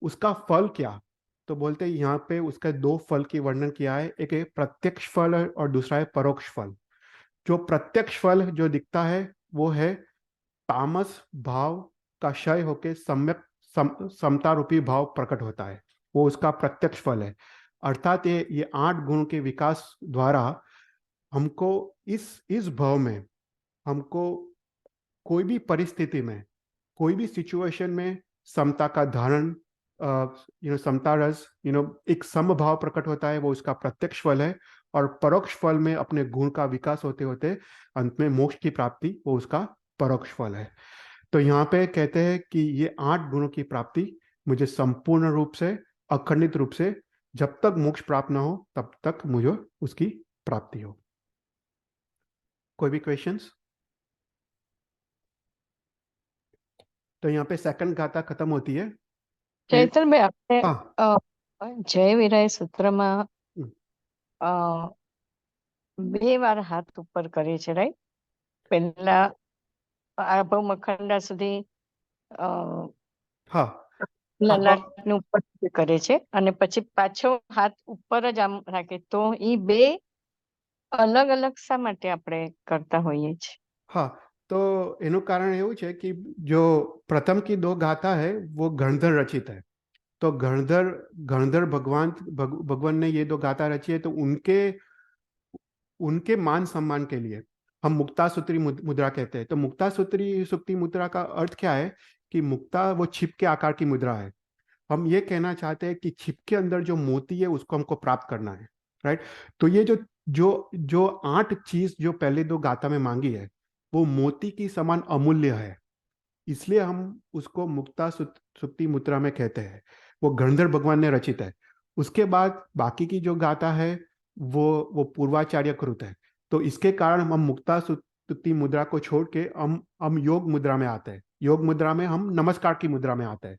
उसका फल क्या। तो बोलते हैं यहाँ पे उसका 2 फल की वर्णन किया है, एक है प्रत्यक्ष फल और दूसरा है परोक्ष फल। जो प्रत्यक्ष फल जो दिखता है वो है तामस भाव का क्षय होके सम्यक समता रूपी भाव प्रकट होता है, वो उसका प्रत्यक्ष फल है। अर्थात ये 8 गुणों के विकास द्वारा हमको इस भाव में, हमको कोई भी परिस्थिति में, कोई भी सिचुएशन में समता का धारण, समता रस, एक समभाव प्रकट होता है, वो उसका प्रत्यक्ष फल है। और परोक्ष फल में अपने गुण का विकास होते होते अंत में मोक्ष की प्राप्ति, वो उसका परोक्ष फल है। तो यहाँ पे कहते हैं कि ये 8 गुणों की प्राप्ति मुझे संपूर्ण रूप से, अखंडित रूप से, जब तक मोक्ष प्राप्त ना हो तब तक मुझे उसकी प्राप्ति हो। कोई भी क्वेश्चंस? तो यहाँ पे सेकंड गाथा खत्म होती है। ચૈતરભાઈ આપણે हाँ। જય વિરાય સૂત્રમાં हम्म, અ, 2 વાર હાથ ઉપર કરે છે, રાઈટ? પહેલા આભવ મખંડા સુધી અ, हाँ। લલાટની ઉપર કરે છે અને પછી પાછો હાથ ઉપર જ આમ રાખે. તો ઈ બે અલગ અલગ શા માટે આપણે કરતા હોઈએ છીએ? हाँ, तो એનું કારણ એવું છે कि जो प्रथम की 2 गाथा है वो गणधर रचित है। तो गणधर भगवान ने ये 2 गाथा रची है, तो उनके उनके मान सम्मान के लिए हम मुक्तासूत्री मुद्रा कहते हैं। तो मुक्तासूत्री सुक्ति मुद्रा का अर्थ क्या है कि मुक्ता वो छिप के आकार की मुद्रा है। हम ये कहना चाहते हैं कि छिप के अंदर जो मोती है उसको हमको प्राप्त करना है, राइट। तो ये जो जो जो 8 चीज जो पहले 2 गाथा में मांगी है वो मोती की समान अमूल्य है, इसलिए हम उसको मुक्ता सुक्ति मुद्रा में कहते हैं। वो गणधर भगवान ने रचित है। उसके बाद बाकी की जो गाथा है वो पूर्वाचार्य कृत है। तो इसके कारण हम मुक्ता सुक्ति मुद्रा को छोड़ के हम योग मुद्रा में आते हैं। योग मुद्रा में हम नमस्कार की मुद्रा में आते हैं।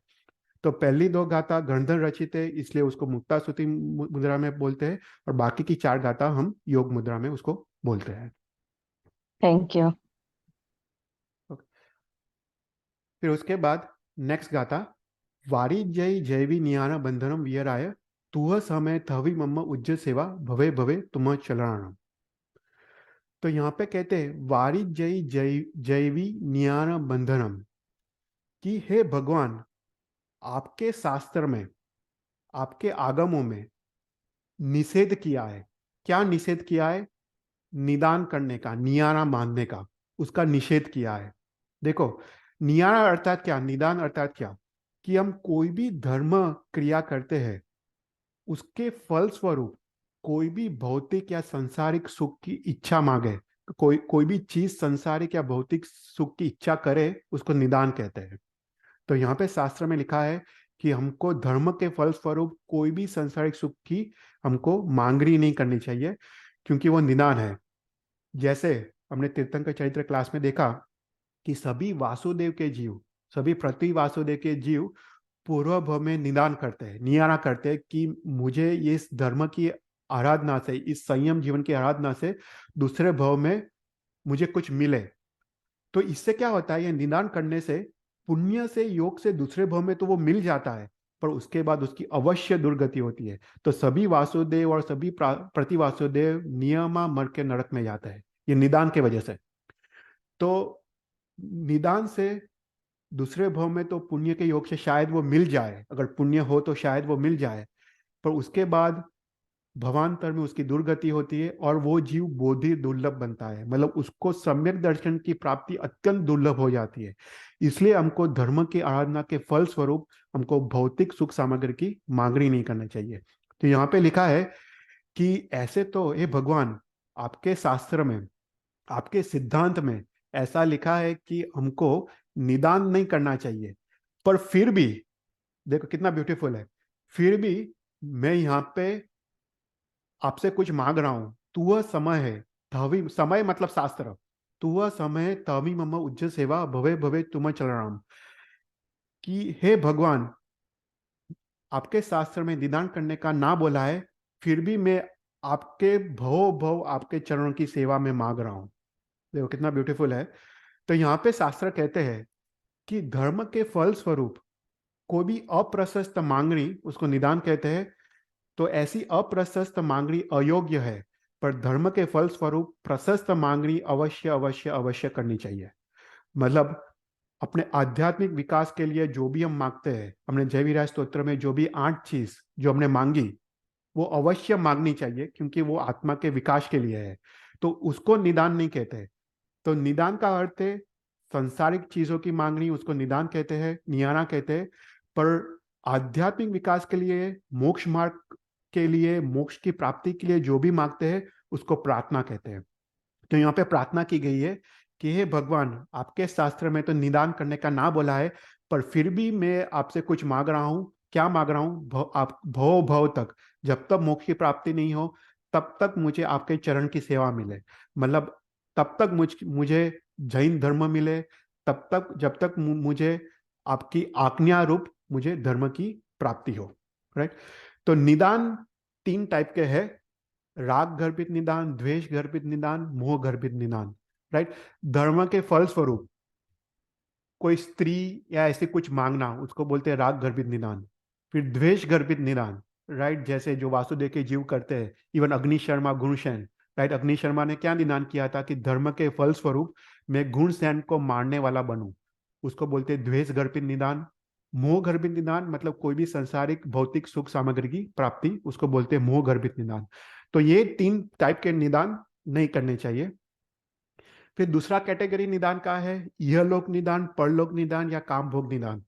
तो पहली 2 गाथा गणधर रचित है, इसलिए उसको मुक्ता स्तुति मुद्रा में बोलते हैं, और बाकी की 4 गाथा हम योग मुद्रा में उसको बोलते हैं। Thank you. फिर उसके बाद नेक्स्ट गाथा, वारी जय जैवी नियाना बंधनम वियराय तुह समय थवी मम्म उज्ज सेवा भवे भवे तुम चलणानम। तो यहाँ पे कहते हैं वारी जैवी नियाना बंधनम, कि हे भगवान, आपके शास्त्र में, आपके आगमों में निषेध किया है। क्या निषेध किया है? निदान करने का, नियारा मानने का, उसका निषेध किया है। देखो, नियारा अर्थात क्या, निदान अर्थात क्या, कि हम कोई भी धर्म क्रिया करते हैं उसके फल स्वरूप कोई भी भौतिक या संसारिक सुख की इच्छा मांगे, कोई कोई भी चीज संसारिक या भौतिक सुख की इच्छा करे, उसको निदान कहते हैं। तो यहाँ पे शास्त्र में लिखा है कि हमको धर्म के फल स्वरूप कोई भी संसारिक सुख की हमको मांगनी नहीं करनी चाहिए, क्योंकि वो निदान है। जैसे हमने तीर्थंकर चरित्र क्लास में देखा कि सभी वासुदेव के जीव, सभी पृथ्वी वासुदेव के जीव पूर्व भव में निदान करते हैं, नियारा करते हैं कि मुझे इस धर्म की आराधना से, इस संयम जीवन की आराधना से दूसरे भव में मुझे कुछ मिले। तो इससे क्या होता है, ये निदान करने से पुण्य से, योग से दूसरे भव में तो वो मिल जाता है, पर उसके बाद उसकी अवश्य दुर्गति होती है। तो सभी वासुदेव और सभी प्रति वासुदेव नियमा मर के नरक में जाते हैं, ये निदान के वजह से। तो निदान से दूसरे भव में तो पुण्य के योग से शायद वो मिल जाए, अगर पुण्य हो तो शायद वो मिल जाए, पर उसके बाद भवांतर में उसकी दुर्गति होती है और वो जीव बोधि दुर्लभ बनता है, मतलब उसको सम्यक दर्शन की प्राप्ति अत्यंत दुर्लभ हो जाती है। इसलिए हमको धर्म की आराधना के फल स्वरूप हमको भौतिक सुख सामग्री की मांगनी नहीं करना चाहिए। तो यहाँ पे लिखा है कि ऐसे तो हे भगवान, आपके शास्त्र में, आपके सिद्धांत में ऐसा लिखा है कि हमको निदान नहीं करना चाहिए, पर फिर भी देखो कितना ब्यूटीफुल है, फिर भी मैं यहाँ पे आपसे कुछ मांग रहा हूं। तू वह समय है, तवी समय मतलब शास्त्र, तू वह समय तवी मम उज्ज सेवा भवे भवे तुम चल राम, कि हे भगवान, आपके शास्त्र में निदान करने का ना बोला है, फिर भी मैं आपके भव भव आपके चरणों की सेवा में मांग रहा हूं। देखो कितना ब्यूटीफुल है। तो यहाँ पे शास्त्र कहते हैं कि धर्म के फल स्वरूप कोई भी अप्रशस्त मांगनी, उसको निदान कहते हैं। तो ऐसी अप्रशस्त मांगनी अयोग्य है, पर धर्म के फल स्वरूप प्रशस्त मांगनी अवश्य अवश्य अवश्य करनी चाहिए। मतलब अपने आध्यात्मिक विकास के लिए जो भी हम मांगते हैं, हमने जय विराज स्तोत्र में जो भी 8 चीज जो हमने मांगी, वो अवश्य मांगनी चाहिए, क्योंकि वो आत्मा के विकास के लिए है। तो उसको निदान नहीं कहते। तो निदान का अर्थ है संसारिक चीजों की मांगनी, उसको निदान कहते हैं, नियाना कहते हैं। पर आध्यात्मिक विकास के लिए, मोक्ष मार्ग के लिए, मोक्ष की प्राप्ति के लिए जो भी मांगते हैं, उसको प्रार्थना कहते हैं। तो यहाँ पे प्रार्थना की गई है कि हे भगवान, आपके शास्त्र में तो निदान करने का ना बोला है, पर फिर भी मैं आपसे कुछ मांग रहा हूँ। क्या मांग रहा हूँ? आप भव भव तक, जब तक मोक्ष की प्राप्ति नहीं हो, तब तक मुझे आपके चरण की सेवा मिले। मतलब तब तक मुझे जैन धर्म मिले, तब तक जब तक मुझे आपकी आज्ञा रूप मुझे धर्म की प्राप्ति हो। राइट। तो निदान 3 टाइप के हैं, राग गर्भित निदान, द्वेष गर्भित निदान, मोह गर्भित निदान। राइट। धर्म के फल स्वरूप कोई स्त्री या ऐसे कुछ मांगना, उसको बोलते हैं राग गर्भित निदान। फिर द्वेष गर्भित निदान, राइट, जैसे जो वासुदेव के जीव करते हैं, इवन अग्नि शर्मा, गुणसेन। राइट, अग्नि शर्मा ने क्या निदान किया था कि धर्म के फल स्वरूप मैं गुणसेन को मारने वाला बनूं, उसको बोलते हैं द्वेष गर्भित निदान। मोह गर्भित निदान मतलब कोई भी संसारिक भौतिक सुख सामग्री की प्राप्ति, उसको बोलते हैं मोह गर्भित निदान। तो ये 3 टाइप के निदान नहीं करने चाहिए। फिर दूसरा कैटेगरी निदान का है इहलोक निदान, परलोक निदान या काम भोग निदान।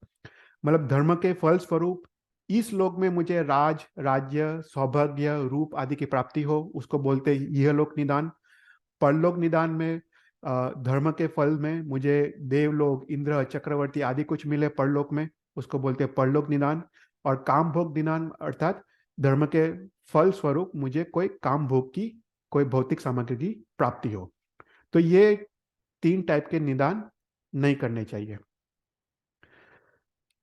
मतलब धर्म के फल स्वरूप इस लोक में मुझे राज, राज्य, सौभाग्य, रूप आदि की प्राप्ति हो, उसको बोलते हैं इहलोक निदान। परलोक निदान में धर्म के फल में मुझे देवलोक, इंद्र, चक्रवर्ती आदि कुछ मिले परलोक में, उसको बोलते हैं परलोक निदान। और काम भोग निदान अर्थात धर्म के फल स्वरूप मुझे कोई काम भोग की, कोई भौतिक सामग्री की प्राप्ति हो। तो ये 3 टाइप के निदान नहीं करने चाहिए।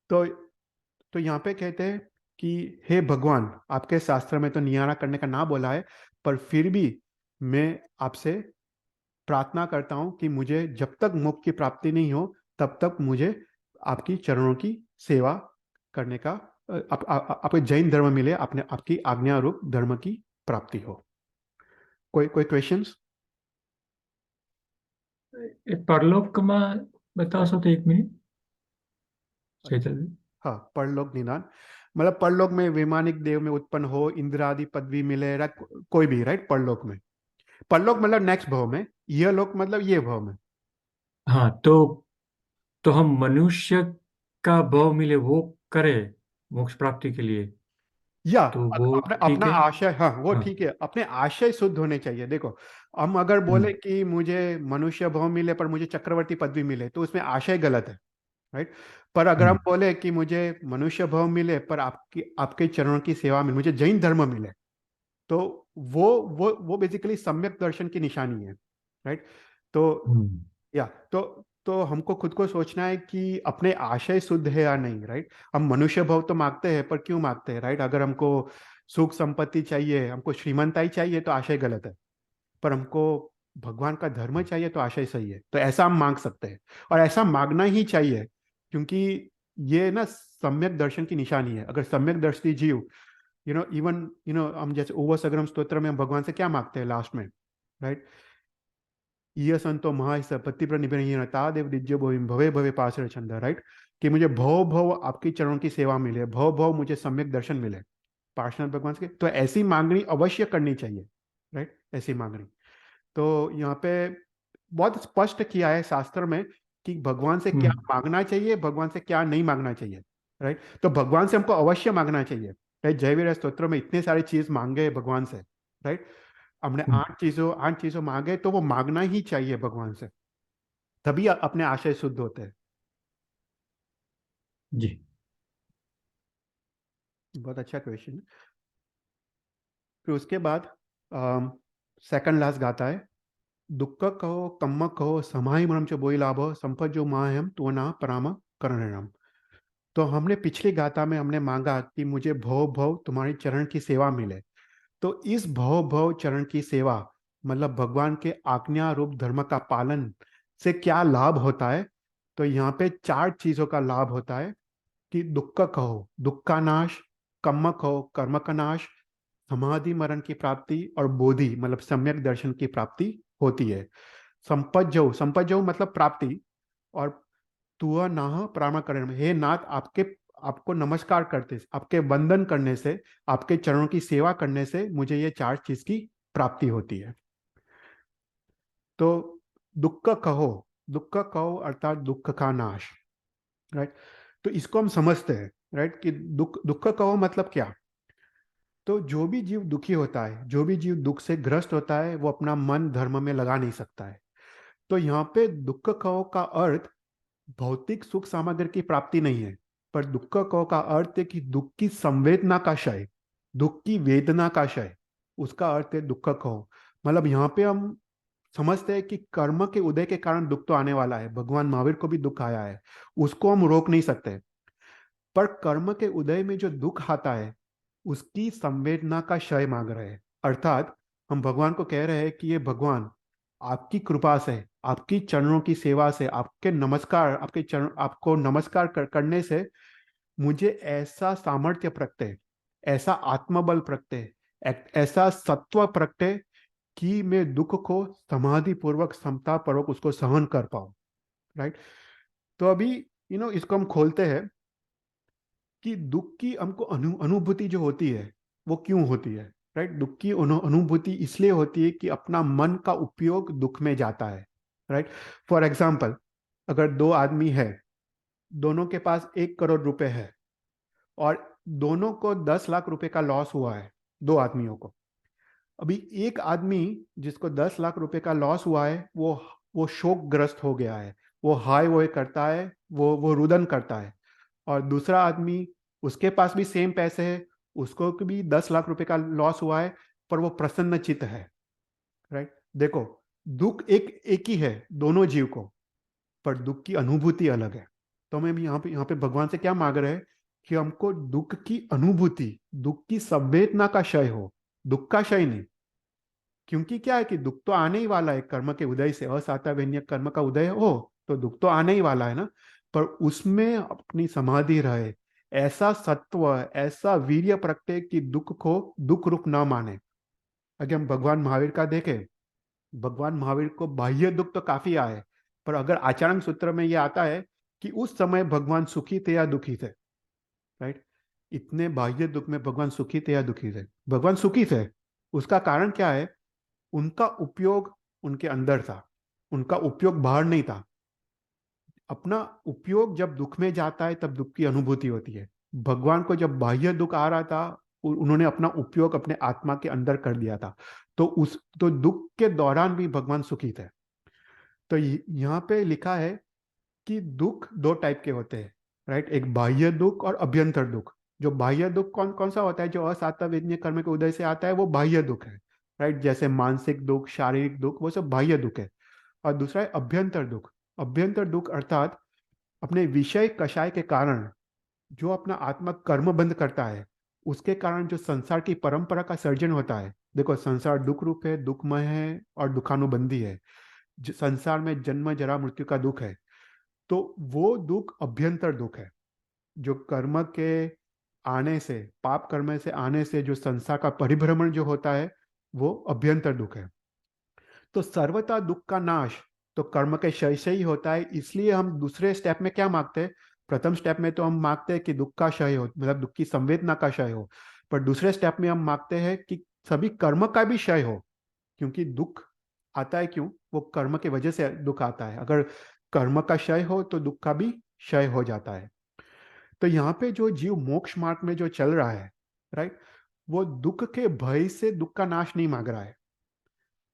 तो यहाँ पे कहते हैं कि हे भगवान, आपके शास्त्र में तो नियारा करने का ना बोला है, पर फिर भी मैं आपसे प्रार्थना करता हूं कि मुझे जब तक मोक्ष की प्राप्ति नहीं हो, तब तक मुझे आपकी चरणों की सेवा करने का, आपको जैन धर्म मिले, अपने आपकी आज्ञा रूप धर्म की प्राप्ति हो। कोई कोई क्वेश्चंस? પરલોકમાં બતાવશો તો 1 મિનિટ ચૈતન્ય? हाँ, परलोक निदान मतलब परलोक में वैमानिक देव में उत्पन्न हो, इंद्र आदि पदवी मिले, कोई भी, राइट। परलोक में, परलोक मतलब नेक्स्ट भव में, यह लोक मतलब ये भव में। हाँ, तो हम मनुष्य का भाव मिले वो करे मोक्ष प्राप्ति के लिए, या तो वो अपने ठीक अपना है। आशय, हाँ वो हाँ। ठीक है, अपने आशय शुद्ध होने चाहिए। देखो, हम अगर बोले हम्म। कि मुझे मनुष्य भाव मिले पर मुझे चक्रवर्ती पदवी मिले, तो उसमें आशय गलत है, राइट। पर अगर हम हम्म। बोले कि मुझे मनुष्य भाव मिले पर आपकी आपके चरणों की सेवा में मुझे जैन धर्म मिले, तो वो बेसिकली सम्यक दर्शन की निशानी है, राइट। तो हम्म। या तो हमको खुद को सोचना है कि अपने आशय शुद्ध है या नहीं, राइट। हम मनुष्य भाव तो मांगते हैं, पर क्यों मांगते हैं, राइट। अगर हमको सुख संपत्ति चाहिए, हमको श्रीमंताई चाहिए, तो आशय गलत है। पर हमको भगवान का धर्म चाहिए तो आशय सही है, तो ऐसा हम मांग सकते हैं। और ऐसा मांगना ही चाहिए, क्योंकि ये ना सम्यक दर्शन की निशानी है। अगर सम्यक दर्शी जीव, इवन हम जैसे ओवर सगरम स्तोत्र में हम भगवान से क्या मांगते हैं लास्ट में, राइट। ये संतो महा पति पर निबेता देव दिज्य भवे भवे पासर छंद, राइट। कि मुझे भव भव आपकी चरणों की सेवा मिले, भव भव मुझे सम्यक दर्शन मिले पार्षद भगवान के। तो ऐसी मांगनी अवश्य करनी चाहिए, राइट, ऐसी मांगनी। तो यहाँ पे बहुत स्पष्ट किया है शास्त्र में कि भगवान से क्या हम्म। मांगना चाहिए, भगवान से क्या नहीं मांगना चाहिए, राइट। तो भगवान से हमको अवश्य मांगना चाहिए, राइट। जयवीर स्तोत्र में इतने सारी चीज मांगे भगवान से, राइट। हमने हम्म। 8 चीजों मांगे, तो वो मांगना ही चाहिए भगवान से, तभी अपने आशय शुद्ध होते हैं। जी। बहुत अच्छा क्वेश्चन। फिर उसके बाद सेकंड लास्ट गाता है, दुख कहो कम्म कहो समाहि मरम च बोई लाभ संपत जो माहम तो ना पराम करण। तो हमने पिछली गाथा में हमने मांगा कि मुझे भव भव तुम्हारी चरण की सेवा मिले। तो इस भव भव चरण की सेवा मतलब भगवान के आज्ञा रूप धर्म का पालन से क्या लाभ होता है। तो यहाँ पे 4 चीजों का लाभ होता है कि दुख कहो दुख का नाश, कम्म कहो कर्म का नाश, समाधि मरण की प्राप्ति और बोधि मतलब सम्यक दर्शन की प्राप्ति होती है। संपज्जो मतलब प्राप्ति। और तुअ नाह प्रामाकरण, हे नाथ, आपको नमस्कार करते, आपके वंदन करने से, आपके चरणों की सेवा करने से मुझे ये 4 चीज की प्राप्ति होती है। तो दुख कहो अर्थात दुख का नाश, राइट। तो इसको हम समझते हैं, राइट, कि दुख कहो मतलब क्या। तो जो भी जीव दुखी होता है, जो भी जीव दुख से ग्रस्त होता है, वो अपना मन धर्म में लगा नहीं सकता है। तो यहाँ पे दुख कहो का अर्थ भौतिक सुख सामग्री की प्राप्ति नहीं है, पर दुख कहो का अर्थ है कि दुख की संवेदना का क्षय, दुख की वेदना का क्षय, उसका अर्थ है दुख कहो। मतलब यहाँ पे हम समझते हैं कि कर्म के उदय के कारण दुख तो आने वाला है, भगवान महावीर को भी दुख आया है, उसको हम रोक नहीं सकते। पर कर्म के उदय में जो दुख आता है, उसकी संवेदना का क्षय मांग रहे हैं। अर्थात हम भगवान को कह रहे हैं कि ये भगवान, आपकी कृपा से, आपकी चरणों की सेवा से, आपके नमस्कार, आपके चरण, आपको नमस्कार करने से मुझे ऐसा सामर्थ्य प्रगटे, ऐसा आत्मबल प्रगटे, ऐसा सत्व प्रगटे कि मैं दुख को समाधि पूर्वक समता पूर्वक उसको सहन कर पाऊं, राइट। तो अभी इसको हम खोलते हैं कि दुख की हमको अनुभूति जो होती है वो क्यों होती है, राइट। दुख की अनुभूति इसलिए होती है कि अपना मन का उपयोग दुख में जाता है, राइट। फॉर एग्जाम्पल, अगर 2 आदमी है, दोनों के पास 1 करोड़ रुपए है, और दोनों को 10 लाख रुपए का लॉस हुआ है, 2 आदमियों को। अभी एक आदमी जिसको 10 लाख रुपए का लॉस हुआ है, वो शोकग्रस्त हो गया है, वो हाय वो करता है, वो रुदन करता है। और दूसरा आदमी, उसके पास भी सेम पैसे है, उसको भी 10 लाख रुपए का लॉस हुआ है, पर वो प्रसन्न चित्त है, राइट। देखो, दुख एक ही है दोनों जीव को, पर दुख की अनुभूति अलग है। तो हमें भी यहाँ पे भगवान से क्या मांग रहे हैं कि हमको दुख की अनुभूति, दुख की संवेदना का क्षय हो, दुख का क्षय नहीं। क्योंकि क्या है कि दुख तो आने ही वाला है, कर्म के उदय से, असाता व्यन्य कर्म का उदय हो तो दुख तो आने ही वाला है ना। पर उसमें अपनी समाधि रहे, ऐसा सत्व, ऐसा वीर्य प्रगटे कि दुख को दुख रूप ना माने। अगर हम भगवान महावीर का देखें, भगवान महावीर को बाह्य दुख तो काफी आए, पर अगर आचरण सूत्र में यह आता है कि उस समय भगवान सुखी थे या दुखी थे, राइट। इतने बाह्य दुख में भगवान सुखी थे या दुखी थे, भगवान सुखी थे। उसका कारण क्या है, उनका उपयोग उनके अंदर था, उनका उपयोग बाहर नहीं था। अपना उपयोग जब दुख में जाता है तब दुख की अनुभूति होती है। भगवान को जब बाह्य दुख आ रहा था, उन्होंने अपना उपयोग अपने आत्मा के अंदर कर दिया था। तो दुख के दौरान भी भगवान सुखी थे। तो यहाँ पे लिखा है कि दुख दो टाइप के होते हैं, राइट। एक बाह्य दुख और अभ्यंतर दुख। जो बाह्य दुख कौन कौन सा होता है, जो असातव्यनीय कर्म के उदय से आता है, वो बाह्य दुख है, राइट। जैसे मानसिक दुख, शारीरिक दुख, वो सब बाह्य दुख है। और दूसरा है अभ्यंतर दुख। अभ्यंतर दुख अर्थात अपने विषय कषाय के कारण जो अपना आत्मा कर्म बंद करता है, उसके कारण जो संसार की परंपरा का सर्जन होता है। देखो, संसार दुख रूप है, दुखमय है और दुखानुबंधी है। संसार में जन्म जरा मृत्यु का दुख है। तो वो दुख अभ्यंतर दुख है, जो कर्म के आने से, पाप कर्म से आने से जो संसार का परिभ्रमण जो होता है, वो अभ्यंतर दुख है। तो सर्वथा दुख का नाश तो कर्म के क्षय से ही होता है। इसलिए हम दूसरे स्टेप में क्या मांगते हैं? प्रथम स्टेप में तो हम मांगते हैं कि दुख का क्षय हो, मतलब दुख की संवेदना का क्षय हो। पर दूसरे स्टेप में हम मांगते हैं कि सभी कर्म का भी क्षय हो, क्योंकि दुख आता है क्यों? वो कर्म की वजह से दुख आता है। अगर कर्म का क्षय हो तो दुख का भी क्षय हो जाता है। तो यहाँ पे जो जीव मोक्ष मार्ग में जो चल रहा है, राइट, वो दुख के भय से दुख का नाश नहीं मांग रहा है,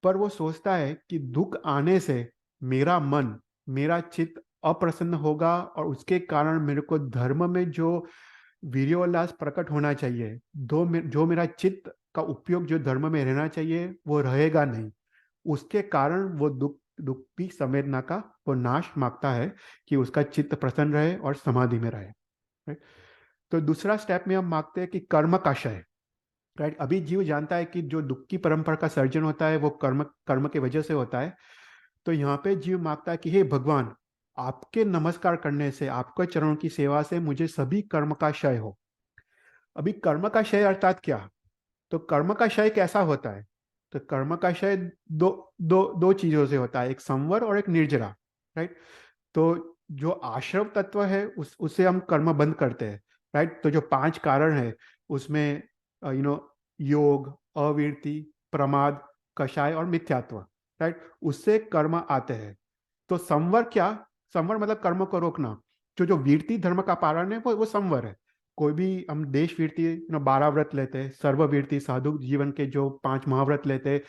पर वो सोचता है कि दुख आने से मेरा मन, मेरा चित्त अप्रसन्न होगा और उसके कारण मेरे को धर्म में जो वीर्योल्लास प्रकट होना चाहिए, जो मेरा चित्त का उपयोग जो धर्म में रहना चाहिए, वो रहेगा नहीं। उसके कारण वो दुख दुख की संवेदना का वो नाश मांगता है कि उसका चित्त प्रसन्न रहे और समाधि में रहे, राइट। तो दूसरा स्टेप में हम मांगते हैं कि कर्म का क्षय, राइट। अभी जीव जानता है कि जो दुख की परंपरा का सर्जन होता है वो कर्म कर्म की वजह से होता है। तो यहाँ पे जीव मांगता है कि हे भगवान, आपके नमस्कार करने से, आपके चरणों की सेवा से मुझे सभी कर्म का क्षय हो। अभी कर्म का क्षय अर्थात क्या? तो कर्म का क्षय कैसा होता है? तो कर्म का क्षय दो दो दो चीजों से होता है, एक संवर और एक निर्जरा, राइट। तो जो आश्रव तत्व है उससे हम कर्म बंद करते हैं, राइट। तो जो 5 कारण है उसमें योग, अवीरति, प्रमाद, कषाय और मिथ्यात्व, राइट, उससे कर्म आते हैं। तो संवर क्या? संवर मतलब कर्म को रोकना। जो जो वीरति धर्म का पालन है वो संवर है। कोई भी हम देश वीरति 12 व्रत लेते हैं, सर्व वीरति साधु जीवन के जो 5 महाव्रत लेते हैं,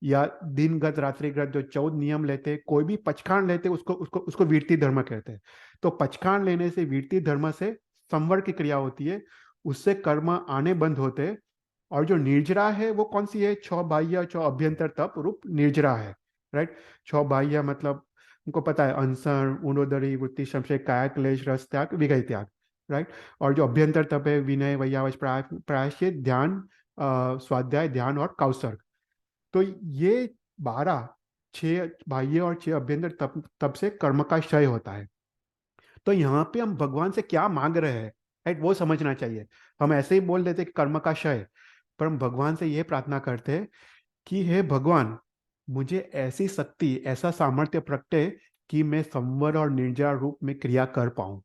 या दिनगत रात्रिगत जो 14 नियम लेते हैं, कोई भी पचखान लेते हैं, उसको उसको उसको वीरति धर्म कहते हैं। तो पचखान लेने से, वीरति धर्म से संवर की क्रिया होती है, उससे कर्म आने बंद होते हैं। और जो निर्जरा है वो कौन सी है? 6 बाह्य 6 अभ्यंतर तप रूप निर्जरा है, राइट। 6 बाह्य मतलब उनको पता है, अनशन, उनोदरी, वृत्ति, संशय, काया क्लेश, रस त्याग, विगय त्याग, राइट। और जो अभ्यंतर तप है विनय, वैयावच, प्रायश्चित, ध्यान, स्वाध्याय, ध्यान और कौसर्ग। तो ये 12, 6 बाह्य और 6 अभ्यंतर तप से कर्म का क्षय होता है। तो यहाँ पे हम भगवान से क्या मांग रहे हैं, राइट, वो समझना चाहिए। हम ऐसे ही बोल देते कि कर्म का क्षय, पर हम भगवान से ये प्रार्थना करते हैं कि हे भगवान, मुझे ऐसी शक्ति, ऐसा सामर्थ्य प्रगटे कि मैं संवर और निर्जरा रूप में क्रिया कर पाऊं,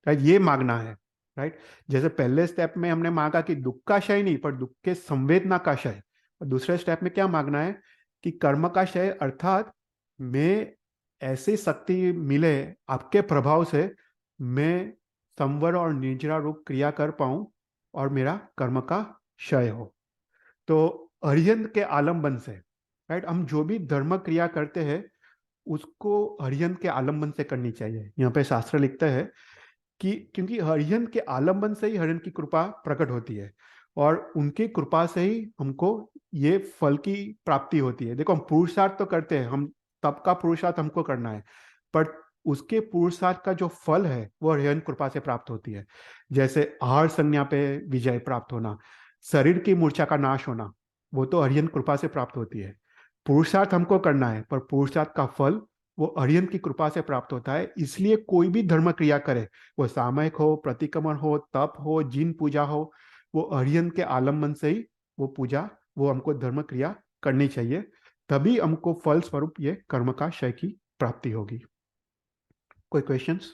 राइट। ये मांगना है, राइट। जैसे पहले स्टेप में हमने मांगा कि दुख का क्षय नहीं, पर दुख के संवेदना का क्षय। और दूसरे स्टेप में क्या मांगना है? कि कर्म का क्षय, अर्थात मैं ऐसी शक्ति मिले आपके प्रभाव से, मैं संवर और निर्जरा रूप क्रिया कर पाऊं और मेरा कर्म का क्षय हो। तो अरिहंत के आलम्बन से, राइट, हम जो भी धर्म क्रिया करते हैं उसको अरिहंत के आलम्बन से करनी चाहिए। यहाँ पे शास्त्र लिखते हैं कि क्योंकि हरिहंत के आलम्बन से ही हरिहंत की कृपा प्रकट होती है, और उनकी कृपा से ही हमको ये फल की प्राप्ति होती है। देखो, हम पुरुषार्थ तो करते हैं, हम तब का पुरुषार्थ हमको करना है, पर उसके पुरुषार्थ का जो फल है वो हरिहंत कृपा से प्राप्त होती है। जैसे आहार संज्ञा पे विजय प्राप्त होना, शरीर की मूर्छा का नाश होना, वो तो हरिहंत कृपा से प्राप्त होती है। पुरुषार्थ हमको करना है, पर पुरुषार्थ का फल वो अरिहंत की कृपा से प्राप्त होता है। इसलिए कोई भी धर्म क्रिया करे, वो सामयिक हो, प्रतिक्रमण हो, तप हो, जिन पूजा हो, वो अरिहंत के आलम्बन से ही वो पूजा, वो हमको धर्म क्रिया करनी चाहिए। तभी हमको फल स्वरूप ये कर्म का क्षय की प्राप्ति होगी। कोई क्वेश्चंस?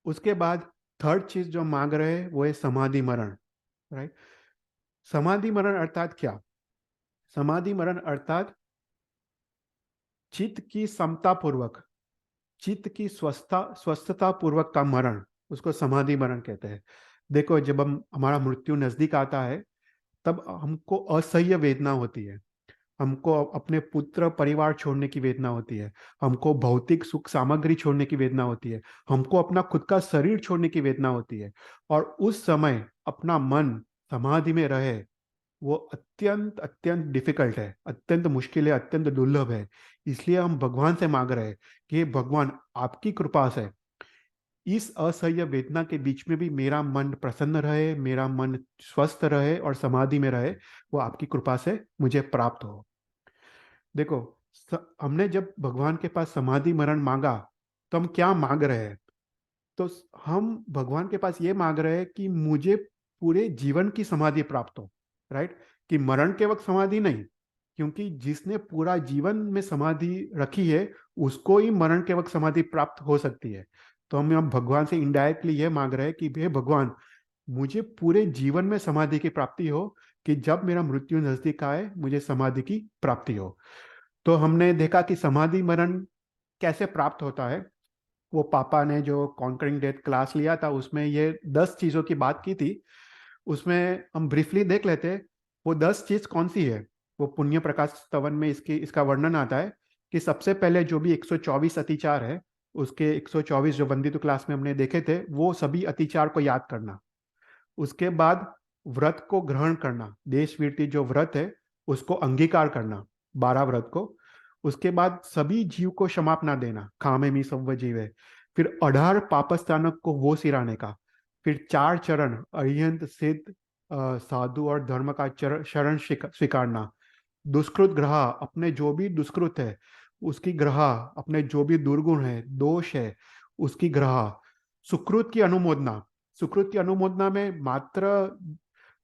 उसके बाद थर्ड चीज जो मांग रहे हैं वो है समाधि मरण, राइट। समाधि मरण अर्थात क्या? समाधि मरण अर्थात चित्त की समता पूर्वक, चित्त की स्वस्थता पूर्वक का मरण, उसको समाधि मरण कहते हैं। देखो, जब हमारा मृत्यु नजदीक आता है तब हमको असह्य वेदना होती है। हमको अपने पुत्र परिवार छोड़ने की वेदना होती है। हमको भौतिक सुख सामग्री छोड़ने की वेदना होती है। हमको अपना खुद का शरीर छोड़ने की वेदना होती है। और उस समय अपना मन समाधि में रहे, वो अत्यंत अत्यंत डिफिकल्ट है, अत्यंत मुश्किल है, अत्यंत दुर्लभ है। इसलिए हम भगवान से मांग रहे हैं कि हे भगवान, आपकी कृपा से इस असह्य वेदना के बीच में भी मेरा मन प्रसन्न रहे, मेरा मन स्वस्थ रहे और समाधि में रहे, वो आपकी कृपा से मुझे प्राप्त हो। देखो, हमने जब भगवान के पास समाधि मरण मांगा तो हम क्या मांग रहे हैं? तो हम भगवान के पास ये मांग रहे हैं कि मुझे पूरे जीवन की समाधि प्राप्त हो, राइट? कि मरण के वक्त समाधि नहीं, क्योंकि जिसने पूरा जीवन में समाधि रखी है उसको ही मरण के वक्त समाधि प्राप्त हो सकती है। तो हम भगवान से इनडायरेक्टली ये मांग रहे हैं कि हे भगवान, मुझे पूरे जीवन में समाधि की प्राप्ति हो, कि जब मेरा मृत्यु नजदीक आए मुझे समाधि की प्राप्ति हो। तो हमने देखा कि समाधि मरण कैसे प्राप्त होता है। वो पापा ने जो कॉन्करिंग डेथ क्लास लिया था उसमें ये 10 चीजों की बात की थी। उसमें हम ब्रीफली देख लेते हैं वो 10 चीज कौन सी है। वो पुण्य प्रकाश स्तवन में इसका वर्णन आता है कि सबसे पहले जो भी 124 अतिचार है, उसके 124 जो बंदितु क्लास में हमने देखे थे, वो सभी अतिचार को याद करना। उसके बाद व्रत को ग्रहण करना, देश वीरती जो व्रत है उसको अंगीकार करना, 12 व्रत को। उसके बाद सभी जीव को क्षमापना देना, खामे मी सव्व जीवे। फिर 18 पापस्थानक को वो सिराने का। फिर 4 चरण अरिहंत सिद्ध साधु और धर्म का शरण स्वीकारना। दुष्कृत ग्रह, अपने जो भी दुष्कृत है उसकी ग्रह, अपने जो भी दुर्गुण है, दोष है, उसकी ग्रह। सुकृत की अनुमोदना। सुकृत की अनुमोदना में मात्र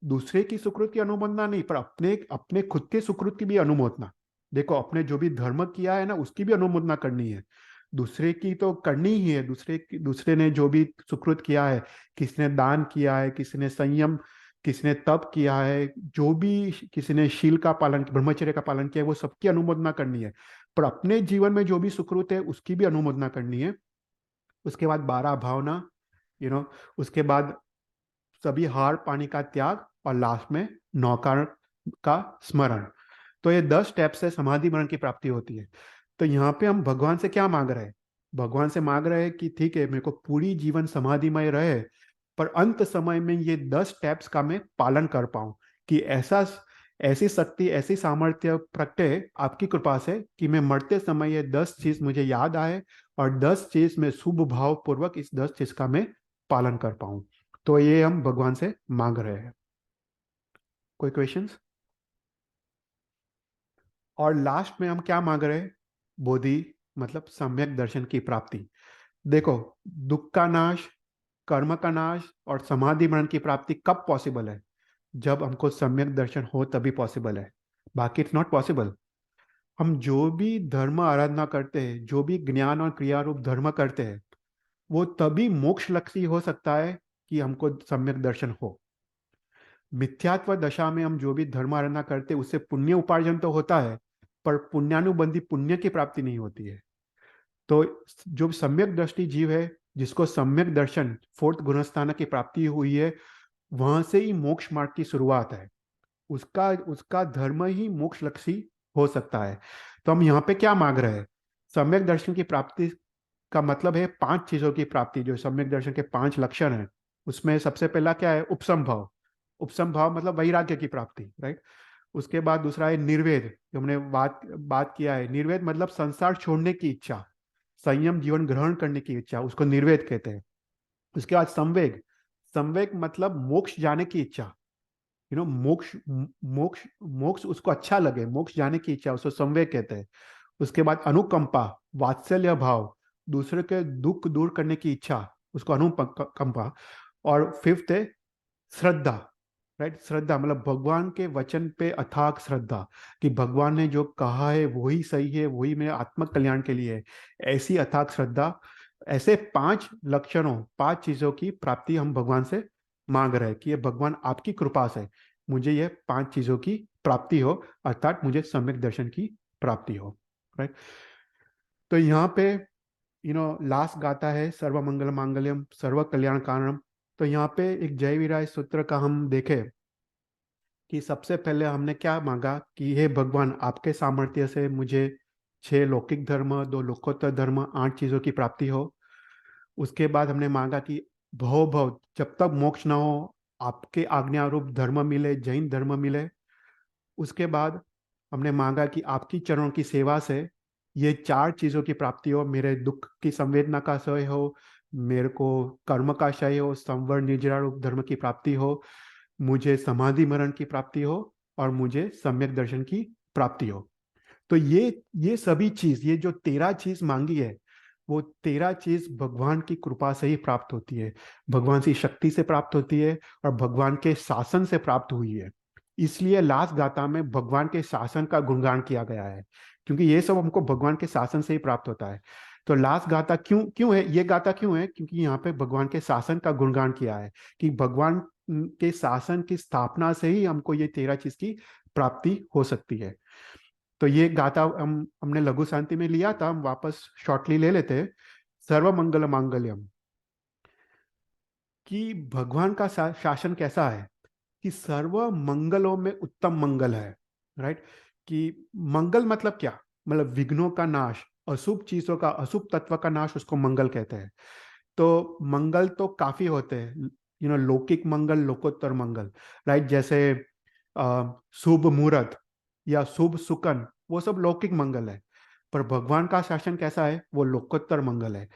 दूसरे की सुकृत की अनुमोदना नहीं, पर अपने अपने खुद के सुकृत की भी अनुमोदना। देखो, अपने जो भी धर्म किया है ना उसकी भी अनुमोदना करनी है। दूसरे की तो करनी ही है, दूसरे ने जो भी सुकृत किया है, किसने दान किया है, किसने संयम, किसने तप किया है, जो भी किसी ने शील का पालन, ब्रह्मचर्य का पालन किया है, वो सबकी अनुमोदना करनी है। पर अपने जीवन में जो भी सुकृत है उसकी भी अनुमोदना करनी है। उसके बाद 12 भावना, उसके बाद सभी हार पानी का त्याग, और लास्ट में नौकार का स्मरण। तो ये 10 स्टेप से समाधि मरण की प्राप्ति होती है। तो यहाँ पे हम भगवान से क्या मांग रहे हैं? भगवान से मांग रहे हैं कि ठीक है, मेरे को पूरी जीवन समाधिमय रहे, पर अंत समय में ये 10 स्टेप्स का मैं पालन कर पाऊं, कि ऐसी शक्ति, ऐसी सामर्थ्य प्रगटे आपकी कृपा से कि मैं मरते समय ये 10 चीज मुझे याद आए, और 10 चीज में शुभ भाव पूर्वक इस 10 चीज का मैं पालन कर पाऊं। तो ये हम भगवान से मांग रहे हैं। कोई क्वेश्चंस? और लास्ट में हम क्या मांग रहे हैं? बोधि, मतलब सम्यक दर्शन की प्राप्ति। देखो, दुख का नाश, कर्म का नाश और समाधि मरण की प्राप्ति कब पॉसिबल है? जब हमको सम्यक दर्शन हो तभी पॉसिबल है, बाकी इट्स नॉट पॉसिबल। हम जो भी धर्म आराधना करते हैं, जो भी ज्ञान और क्रिया रूप धर्म करते हैं, वो तभी मोक्ष लक्षी हो सकता है कि हमको सम्यक दर्शन हो। मिथ्यात्व दशा में हम जो भी धर्म आराधना करते हैं उससे पुण्य उपार्जन तो होता है, पर पुण्यानुबंधी पुण्य की प्राप्ति नहीं होती है। तो जो सम्यक दृष्टि जीव है, जिसको सम्यक दर्शन, फोर्थ गुणस्थान की प्राप्ति हुई है, वहां से ही मोक्ष मार्ग की शुरुआत है। उसका उसका धर्म ही मोक्ष लक्षी हो सकता है। तो हम यहाँ पे क्या मांग रहे हैं? सम्यक दर्शन की प्राप्ति का मतलब है 5 चीजों की प्राप्ति। जो सम्यक दर्शन के 5 लक्षण हैं, उसमें सबसे पहला क्या है? उपसंभाव। उपसंभाव मतलब वैराग्य की प्राप्ति, राइट? उसके बाद दूसरा है निर्वेद, जो हमने बात किया है। निर्वेद मतलब संसार छोड़ने की इच्छा, संयम जीवन ग्रहण करने की इच्छा, उसको निर्वेद कहते हैं। उसके बाद संवेग। संवेग मतलब मोक्ष जाने की इच्छा, मोक्ष मोक्ष मोक्ष उसको अच्छा लगे, मोक्ष जाने की इच्छा, उसको संवेग कहते हैं। उसके बाद अनुकंपा, वात्सल्य भाव, दूसरे के दुख दूर करने की इच्छा, उसको अनुकंपा। और फिफ्थ है श्रद्धा, राइट? श्रद्धा मतलब भगवान के वचन पे अथाक श्रद्धा, कि भगवान ने जो कहा है वही सही है, वही मेरे आत्मक कल्याण के लिए है, ऐसी अथाक श्रद्धा। ऐसे 5 लक्षणों, 5 चीजों की प्राप्ति हम भगवान से मांग रहे हैं कि ये भगवान आपकी कृपा से मुझे ये 5 चीजों की प्राप्ति हो, अर्थात मुझे सम्यक दर्शन की प्राप्ति हो, राइट? तो यहाँ पे लास्ट गाता है सर्व मंगल मांगल्यम सर्व कल्याण कारणम। तो यहाँ पे एक जय विराय सूत्र का हम देखें कि सबसे पहले हमने क्या मांगा कि हे भगवान, आपके सामर्थ्य से मुझे 6 लौकिक धर्म, 2 लोकोत्तर धर्म, 8 चीजों की प्राप्ति हो। उसके बाद हमने मांगा कि भव भव जब तक मोक्ष ना हो, आपके आज्ञा रूप धर्म मिले, जैन धर्म मिले। उसके बाद हमने मांगा कि आपकी चरणों की सेवा से ये 4 चीजों की प्राप्ति हो। मेरे दुख की संवेदना का क्षय हो, मेरे को कर्म का क्षय हो, संवर निर्जरा रूप धर्म की प्राप्ति हो, मुझे समाधि मरण की प्राप्ति हो, और मुझे सम्यक दर्शन की प्राप्ति हो। तो ये सभी चीज, ये जो 13 चीज मांगी है, वो 13 चीज भगवान की कृपा से ही प्राप्त होती है, भगवान की शक्ति से प्राप्त होती है, और भगवान के शासन से प्राप्त हुई है। इसलिए लास्ट गाथा में भगवान के शासन का गुणगान किया गया है, क्योंकि ये सब हमको भगवान के शासन से ही प्राप्त होता है। तो लास्ट गाथा क्यों क्यों है, ये गाथा क्यों है? क्योंकि यहाँ पे भगवान के शासन का गुणगान किया है, कि भगवान के शासन की स्थापना से ही हमको ये 13 चीज की प्राप्ति हो सकती है। तो ये गाथा हमने लघु शांति में लिया था, हम वापस शॉर्टली ले लेते हैं। सर्व मंगल मांगल्यम, कि भगवान का शासन कैसा है कि सर्व मंगलों में उत्तम मंगल है। राइट? कि मंगल मतलब क्या? मतलब विघ्नों का नाश, अशुभ चीजों का, अशुभ तत्व का नाश, उसको मंगल कहते हैं। तो मंगल तो काफी होते हैं, लौकिक मंगल, लोकोत्तर मंगल। राइट? जैसे शुभ मुहूर्त या शुभ सुकन, वो सब लौकिक मंगल है। पर भगवान का शासन कैसा है? वो लोकोत्तर मंगल है।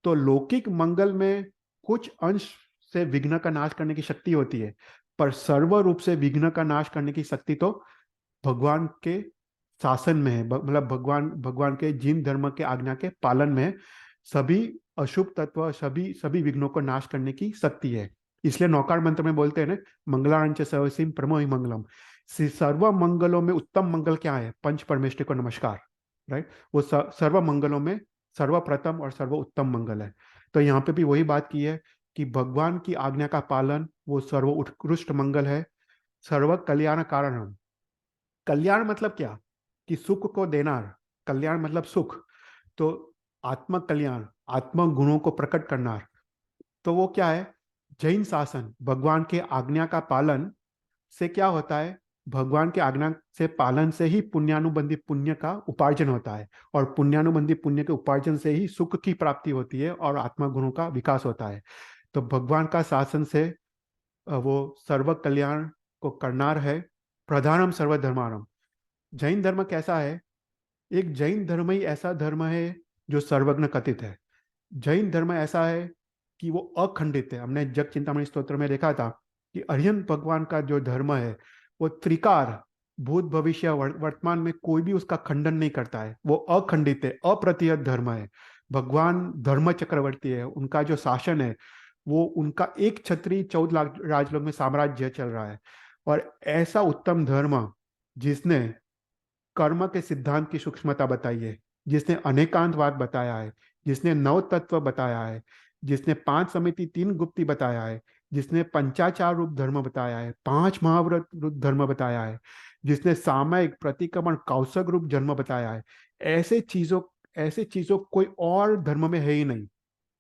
तो लौकिक मंगल में कुछ अंश से विघ्न का नाश करने की शक्ति होती है, पर सर्व रूप से विघ्न का नाश करने की शक्ति तो भगवान के शासन में है। मतलब भगवान भगवान के जिन धर्म के आज्ञा के पालन में सभी अशुभ तत्व, सभी सभी विघ्नों को नाश करने की शक्ति है। इसलिए नौकार मंत्र में बोलते हैं ना, मंगलांच सर्वसिम परमो हि मंगलम। सर्व मंगलों में उत्तम मंगल क्या है? पंच परमेष्टि को नमस्कार। राइट? वो सर्व मंगलों में सर्वप्रथम और सर्व उत्तम मंगल है। तो यहाँ पे भी वही बात की है कि भगवान की आज्ञा का पालन वो सर्व उत्कृष्ट मंगल है, सर्व कल्याण कारणम। कल्याण मतलब क्या? कि सुख को देना। कल्याण मतलब सुख। तो आत्म कल्याण, आत्म गुणों को प्रकट करना, तो वो क्या है? जैन शासन, भगवान के आज्ञा का पालन से क्या होता है? भगवान के आज्ञा से पालन से ही पुण्यानुबंधी पुण्य का उपार्जन होता है, और पुण्यानुबंधी पुण्य के उपार्जन से ही सुख की प्राप्ति होती है और आत्मा गुणों का विकास होता है। तो भगवान का शासन से वो सर्व कल्याण को करनार है। प्रधानम सर्वधर्मारम। जैन धर्म कैसा है? एक जैन धर्म ही ऐसा धर्म है जो सर्वज्ञ कथित है। जैन धर्म ऐसा है कि वो अखंडित है। हमने जग चिंतामणि स्तोत्र में देखा था कि अरिहंत भगवान का जो धर्म है वो त्रिकार, भूत भविष्य वर्तमान में कोई भी उसका खंडन नहीं करता है। वो अखंडित है, अप्रतिहत धर्म है। भगवान धर्म चक्रवर्ती है, उनका जो शासन है वो उनका एक छत्री 14 लाख राजलोक में साम्राज्य चल रहा है। और ऐसा उत्तम धर्म जिसने कर्म के सिद्धांत की सूक्ष्मता बताई है, जिसने अनेकांतवाद बताया है, जिसने नव तत्व बताया है, जिसने 5 समिति 3 गुप्ति बताया है, जिसने पंचाचार रूप धर्म बताया है, 5 महाव्रत रूप धर्म बताया है, जिसने सामयिक, प्रतिक्रमण, कौशक रूप जन्म बताया है, ऐसे चीजों कोई और धर्म में है ही नहीं।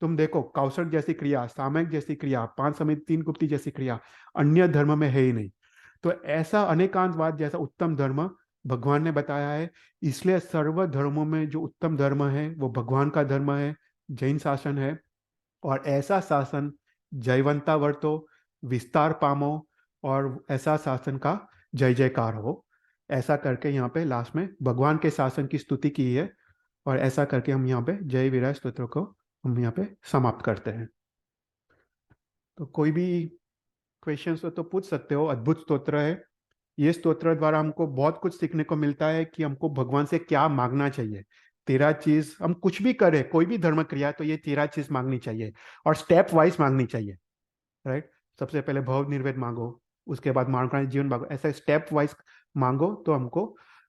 तुम देखो, कौशक जैसी क्रिया, सामयिक जैसी क्रिया, 5 समिति 3 गुप्ति जैसी क्रिया अन्य धर्म में है ही नहीं। तो ऐसा अनेकांतवाद जैसा उत्तम धर्म भगवान ने बताया है। इसलिए सर्व धर्मों में जो उत्तम धर्म है वो भगवान का धर्म है, जैन शासन है। और ऐसा शासन जयवंता वर्तो, विस्तार पामो, और ऐसा शासन का जय जयकार हो। ऐसा करके यहाँ पे लास्ट में भगवान के शासन की स्तुति की है, और ऐसा करके हम यहाँ पे जय विराय स्तोत्र को हम यहाँ पे समाप्त करते हैं। तो कोई भी क्वेश्चंस हो तो पूछ सकते हो। अद्भुत स्तोत्र है। ये स्तोत्र द्वारा हमको बहुत कुछ सीखने को मिलता है कि हमको भगवान से क्या मांगना चाहिए। 13 चीज, हम कुछ भी करें, कोई भी धर्म क्रिया, तो ये 13 चीज मांगनी चाहिए, और स्टेप वाइज मांगनी चाहिए। राइट? सबसे पहले भव निर्वेद मांगो, उसके बाद मानवकारण जीवन मांगो, ऐसा स्टेप वाइज मांगो तो हमको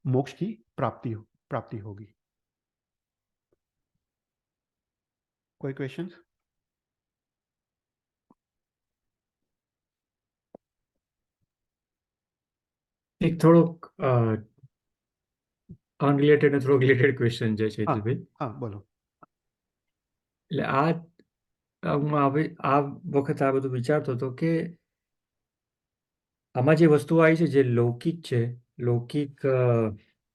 मोक्ष की प्राप्ति होगी। कोई क्वेश्चन? એક થોડોક અનરિલેટેડ ને થોડોક રિલેટેડ ક્વેશ્ચન છે हाँ ચૈતરભાઈ. हाँ, बोलो। એટલે આ હું હવે આ વખતે આ બધું વિચારતો હતો કે આમાં જે વસ્તુઓ આવી છે જે લૌકિક છે, લૌકિક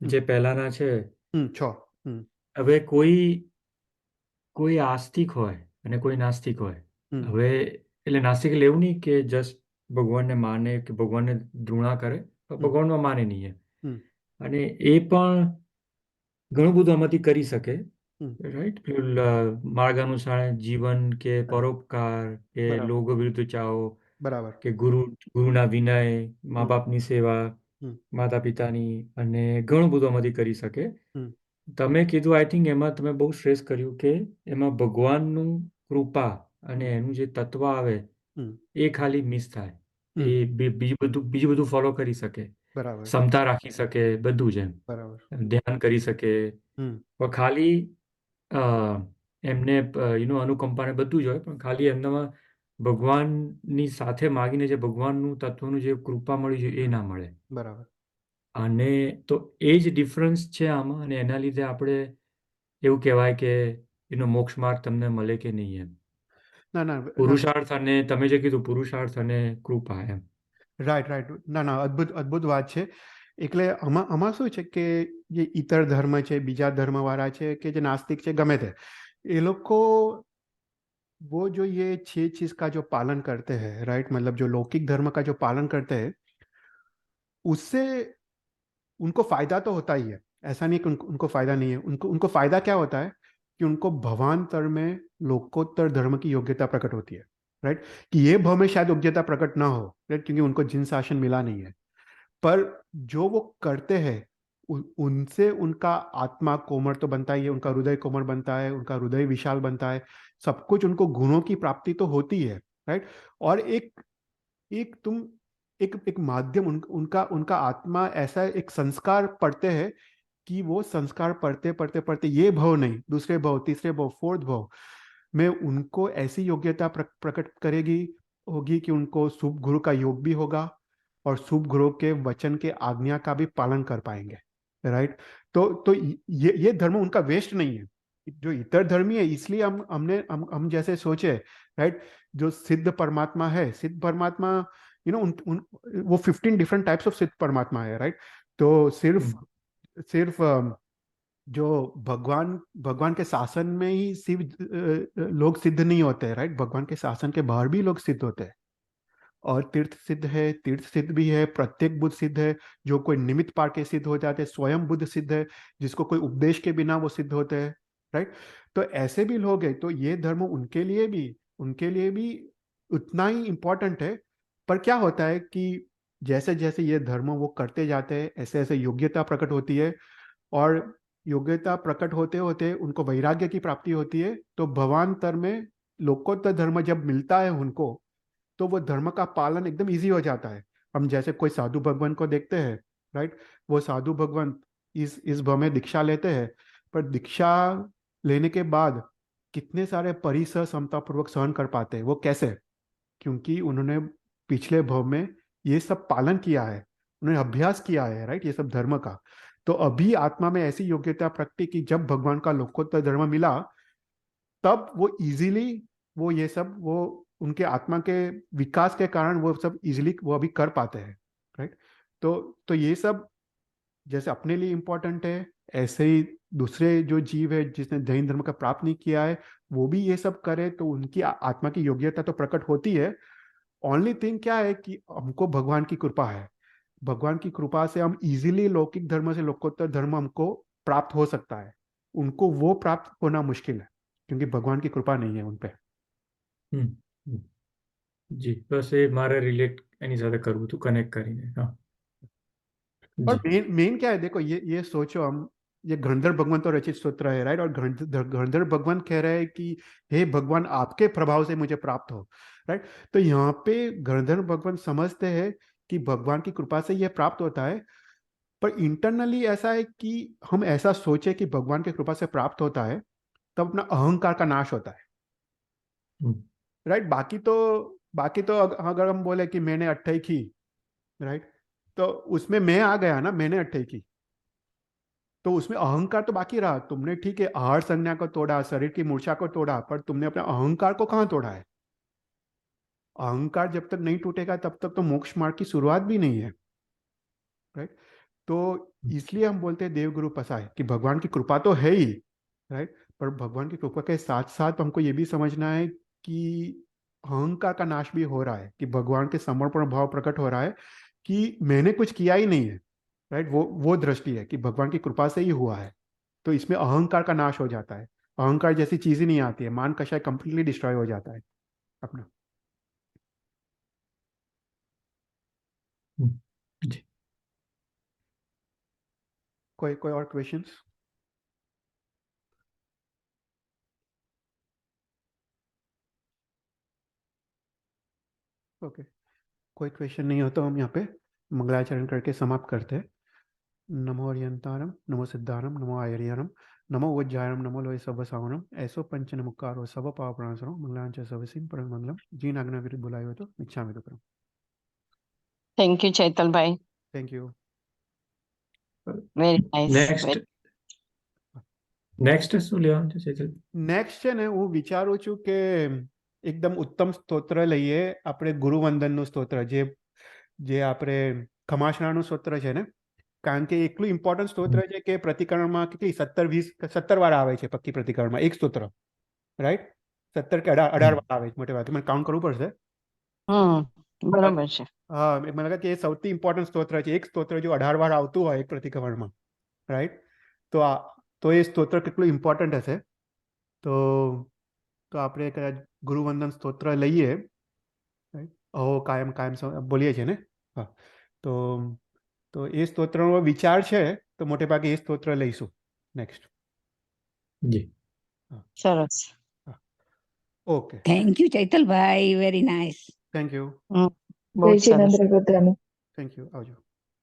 જે પહેલાના છે, છો હવે કોઈ આસ્તિક હોય અને કોઈ નાસ્તિક હોય. હવે એટલે નાસ્તિક એટલે એવું નહીં કે જસ્ટ ભગવાનને માને કે ભગવાનને ધૃણા કરે, ભગવાનમાં માને નહીં એમ. અને એ પણ ઘણું બધું આમાંથી કરી શકે, રાઈટ? માર્ગાનુસાર જીવન કે પરોપકાર કે બરાબર. લોક વિરુદ્ધ ચાઓ બરાબર. કે ગુરુના વિનય, મા બાપની સેવા, માતા પિતાની, અને ઘણું બધું આમાંથી કરી શકે. તમે કીધું, આઈ થિંક એમાં તમે બહુ શ્રેષ્ઠ કર્યું કે એમાં ભગવાનનું કૃપા અને એનું જે તત્વ આવે એ ખાલી મિસ થાય. એ બીજું બધું ફોલો કરી શકે, બરાબર. ક્ષમતા રાખી શકે, બધું જ એમ બરાબર. ધ્યાન કરી શકે. પણ ખાલી એમને અનુકંપાને બધું જ હોય, પણ ખાલી એમનામાં ભગવાનની સાથે માગીને જે ભગવાનનું તત્વનું જે કૃપા મળી છે એ ના મળે. બરાબર. અને તો એ જ ડિફરન્સ છે આમાં, અને એના લીધે આપણે એવું કહેવાય કે એનો મોક્ષ માર્ગ તમને મળે કે નહીં એમ. ના ના પુરુષાર્થ અને તમે જે કીધું પુરુષાર્થ અને કૃપા એમ. રાઈટ. ના અદ્ભુત વાત છે. એટલે આમાં શું છે કે જે ઇતર ધર્મ છે, બીજા ધર્મવાળા છે કે જે नास्तिक છે, ગમે તે, ये लोग को वो जो ये 6 चीज का जो पालन करते हैं, राइट, मतलब जो लौकिक धर्म का जो पालन करते हैं, उससे उनको फायदा तो होता ही है, ऐसा नहीं कि उनको फायदा नहीं है. उनको फायदा क्या होता है कि उनको भवांतर में लोकोत्तर धर्म की योग्यता प्रकट होती है, राइट. कि ये भव में शायद योग्यता प्रकट ना हो, राइट, क्योंकि उनको जिन शासन मिला नहीं है, पर जो वो करते हैं उनसे उनका आत्मा कोमल तो बनता ही है, उनका हृदय कोमल बनता है, उनका हृदय विशाल बनता है, सब कुछ, उनको गुणों की प्राप्ति तो होती है, राइट. और एक एक तुम एक माध्यम उनका उनका आत्मा ऐसा एक संस्कार पढ़ते हैं कि वो संस्कार पढ़ते पढ़ते पढ़ते ये भव नहीं, दूसरे भव, तीसरे भव, फोर्थ भव में उनको ऐसी योग्यता प्रकट करेगी होगी कि उनको शुभ गुरु का योग भी होगा और शुभ गुरु के वचन के आज्ञा का भी पालन कर पाएंगे, राइट. तो ये धर्म उनका वेस्ट नहीं है. जो इतर धर्मी है, इसलिए हम जैसे सोचे, राइट, जो सिद्ध परमात्मा है, सिद्ध परमात्मा, वो 15 डिफरेंट टाइप्स ऑफ सिद्ध परमात्मा है, राइट. तो सिर्फ जो भगवान के शासन में ही शिव लोग सिद्ध नहीं होते हैं, राइट. भगवान के शासन के बाहर भी लोग सिद्ध होते हैं, और तीर्थ सिद्ध है, तीर्थ सिद्ध भी है, प्रत्येक बुद्ध सिद्ध है, जो कोई निमित्त पार के सिद्ध हो जाते हैं, स्वयं बुद्ध सिद्ध है, जिसको कोई उपदेश के बिना वो सिद्ध होते हैं, राइट. तो ऐसे भी लोग हैं. तो ये धर्म उनके लिए भी उतना ही इंपॉर्टेंट है. पर क्या होता है कि जैसे जैसे ये धर्म वो करते जाते हैं, ऐसे ऐसे योग्यता प्रकट होती है, और योग्यता प्रकट होते होते उनको वैराग्य की प्राप्ति होती है. तो भवांतर में लोकोत्तर धर्म जब मिलता है उनको, तो वो धर्म का पालन एकदम इजी हो जाता है. हम जैसे कोई साधु भगवान को देखते हैं, राइट, वो साधु भगवान इस भव में दीक्षा लेते हैं, पर दीक्षा लेने के बाद कितने सारे परिसर समतापूर्वक सहन कर पाते हैं. वो कैसे? क्योंकि उन्होंने पिछले भव में ये सब पालन किया है, उन्होंने अभ्यास किया है, राइट, ये सब धर्म का. तो अभी आत्मा में ऐसी योग्यता प्रकटी कि जब भगवान का लोकोत्तर धर्म मिला, तब वो इजीली वो ये सब वो उनके आत्मा के विकास के कारण वो सब इजीली वो अभी कर पाते हैं, राइट. तो ये सब जैसे अपने लिए इम्पोर्टेंट है, ऐसे ही दूसरे जो जीव है जिसने जैन धर्म का प्राप्त नहीं किया है, वो भी ये सब करे तो उनकी आत्मा की योग्यता तो प्रकट होती है. ओनली थिंग क्या है कि हमको भगवान की कृपा है, भगवान की कृपा से हम इजीली लौकिक धर्म से लोकोत्तर धर्म हमको प्राप्त हो सकता है. उनको वो प्राप्त होना मुश्किल है, क्योंकि भगवान की कृपा नहीं है उन पे. જી, બસ એ મારે રિલેટ એની સાથે કરવું હતું, કનેક્ટ કરીને. હા, और मेन क्या है, देखो ये सोचो, हम ये गणधर भगवान तो रचित सूत्र है, राइट, और गणधर भगवान कह रहे हैं कि हे भगवान, आपके प्रभाव से मुझे प्राप्त हो, राइट. तो यहाँ पे गणधर भगवान समझते हैं कि भगवान की कृपा से ये प्राप्त होता है, पर इंटरनली ऐसा है कि हम ऐसा सोचे कि भगवान की कृपा से प्राप्त होता है, तब अपना अहंकार का नाश होता है, राइट. बाकी तो अगर हम बोले कि मैंने 28 की, राइट, तो उसमें मैं आ गया ना, मैंने 28 की, तो उसमें अहंकार तो बाकी रहा। तुमने ठीक है आहार संज्ञा को तोड़ा, शरीर की मूर्छा को तोड़ा, पर तुमने अपने अहंकार को कहाँ तोड़ा है? अहंकार जब तक नहीं टूटेगा तब तक तो मोक्ष मार्ग की शुरुआत भी नहीं है, राइट? तो इसलिए हम बोलते हैं देवगुरु पसाय कि भगवान की कृपा तो है ही, राइट, पर भगवान की कृपा के साथ साथ हमको ये भी समझना है कि अहंकार का नाश भी हो रहा है, कि भगवान के समर्पण भाव प्रकट हो रहा है कि मैंने कुछ किया ही नहीं है, राइट? वो दृष्टि है कि भगवान की कृपा से ही हुआ है। तो इसमें अहंकार का नाश हो जाता है, अहंकार जैसी चीज ही नहीं आती है, मान कषाय कंप्लीटली डिस्ट्रॉय हो जाता है अपना। जी। कोई कोई और क्वेश्चंस? ओके, कोई क्वेश्चन नहीं हो तो हम यहाँ पे मंगलाचरण करके समाप्त करते हैं। नमो अर्यंतारम, नमो सिद्धारम, नमो आयर्यारम, नमो वज्जायरम, नमो लोय सब सावनम, ऐसो पंच नमुकारो सब पाव प्राणसरो मंगलांच सबसिम परम मंगलम। जी नागना विरुद्ध बुलायो तो इच्छामि दुक्कड़म। Thank you Chaitalbhai, thank you. Very nice. Next શું લેવાનું છે ચૈતલ? નેક્સ્ટ છે ને હું વિચારું છું કે એકદમ ઉત્તમ સ્તોત્ર લઈએ આપણે, ગુરુવંદનનું સ્તોત્ર, જે આપણે ખમાસણાનું સ્તોત્ર છે ને, કારણ કે એટલું ઇમ્પોર્ટન્ટ સ્તોત્ર છે કે પ્રતિકરણમાં કેટલી 17 વાર આવે છે પક્કી પ્રતિકરણમાં એક સ્તોત્ર, રાઈટ? 17 કે 18 વાર આવે છે મોટે ભાગે, મને કાઉન્ટ કરવું પડશે. બરોબર છે. હા, મને લાગે કે એ સૌથી ઇમ્પોર્ટન્ટ સ્તોત્ર છે. એક સ્તોત્ર જો 18 વાર આવતું હોય એક પ્રતિકરણમાં, રાઈટ, તો એ સ્તોત્ર કેટલું ઇમ્પોર્ટન્ટ હશે. તો આપણે કદાચ ગુરુવંદન સ્તોત્ર લઈએ, અહો કાયમ કાયમ બોલીએ છીએ ને, હા, તો એ સ્તોત્રનો વિચાર છે, તો મોટે ભાગે એ સ્તોત્ર લઈશું નેક્સ્ટ. જી, સરસ. Okay, thank you Chaitalbhai, very nice. Thank you. બહુ જય જ સરસ. શ્રી નરેન્દ્ર. Thank you. આવજો.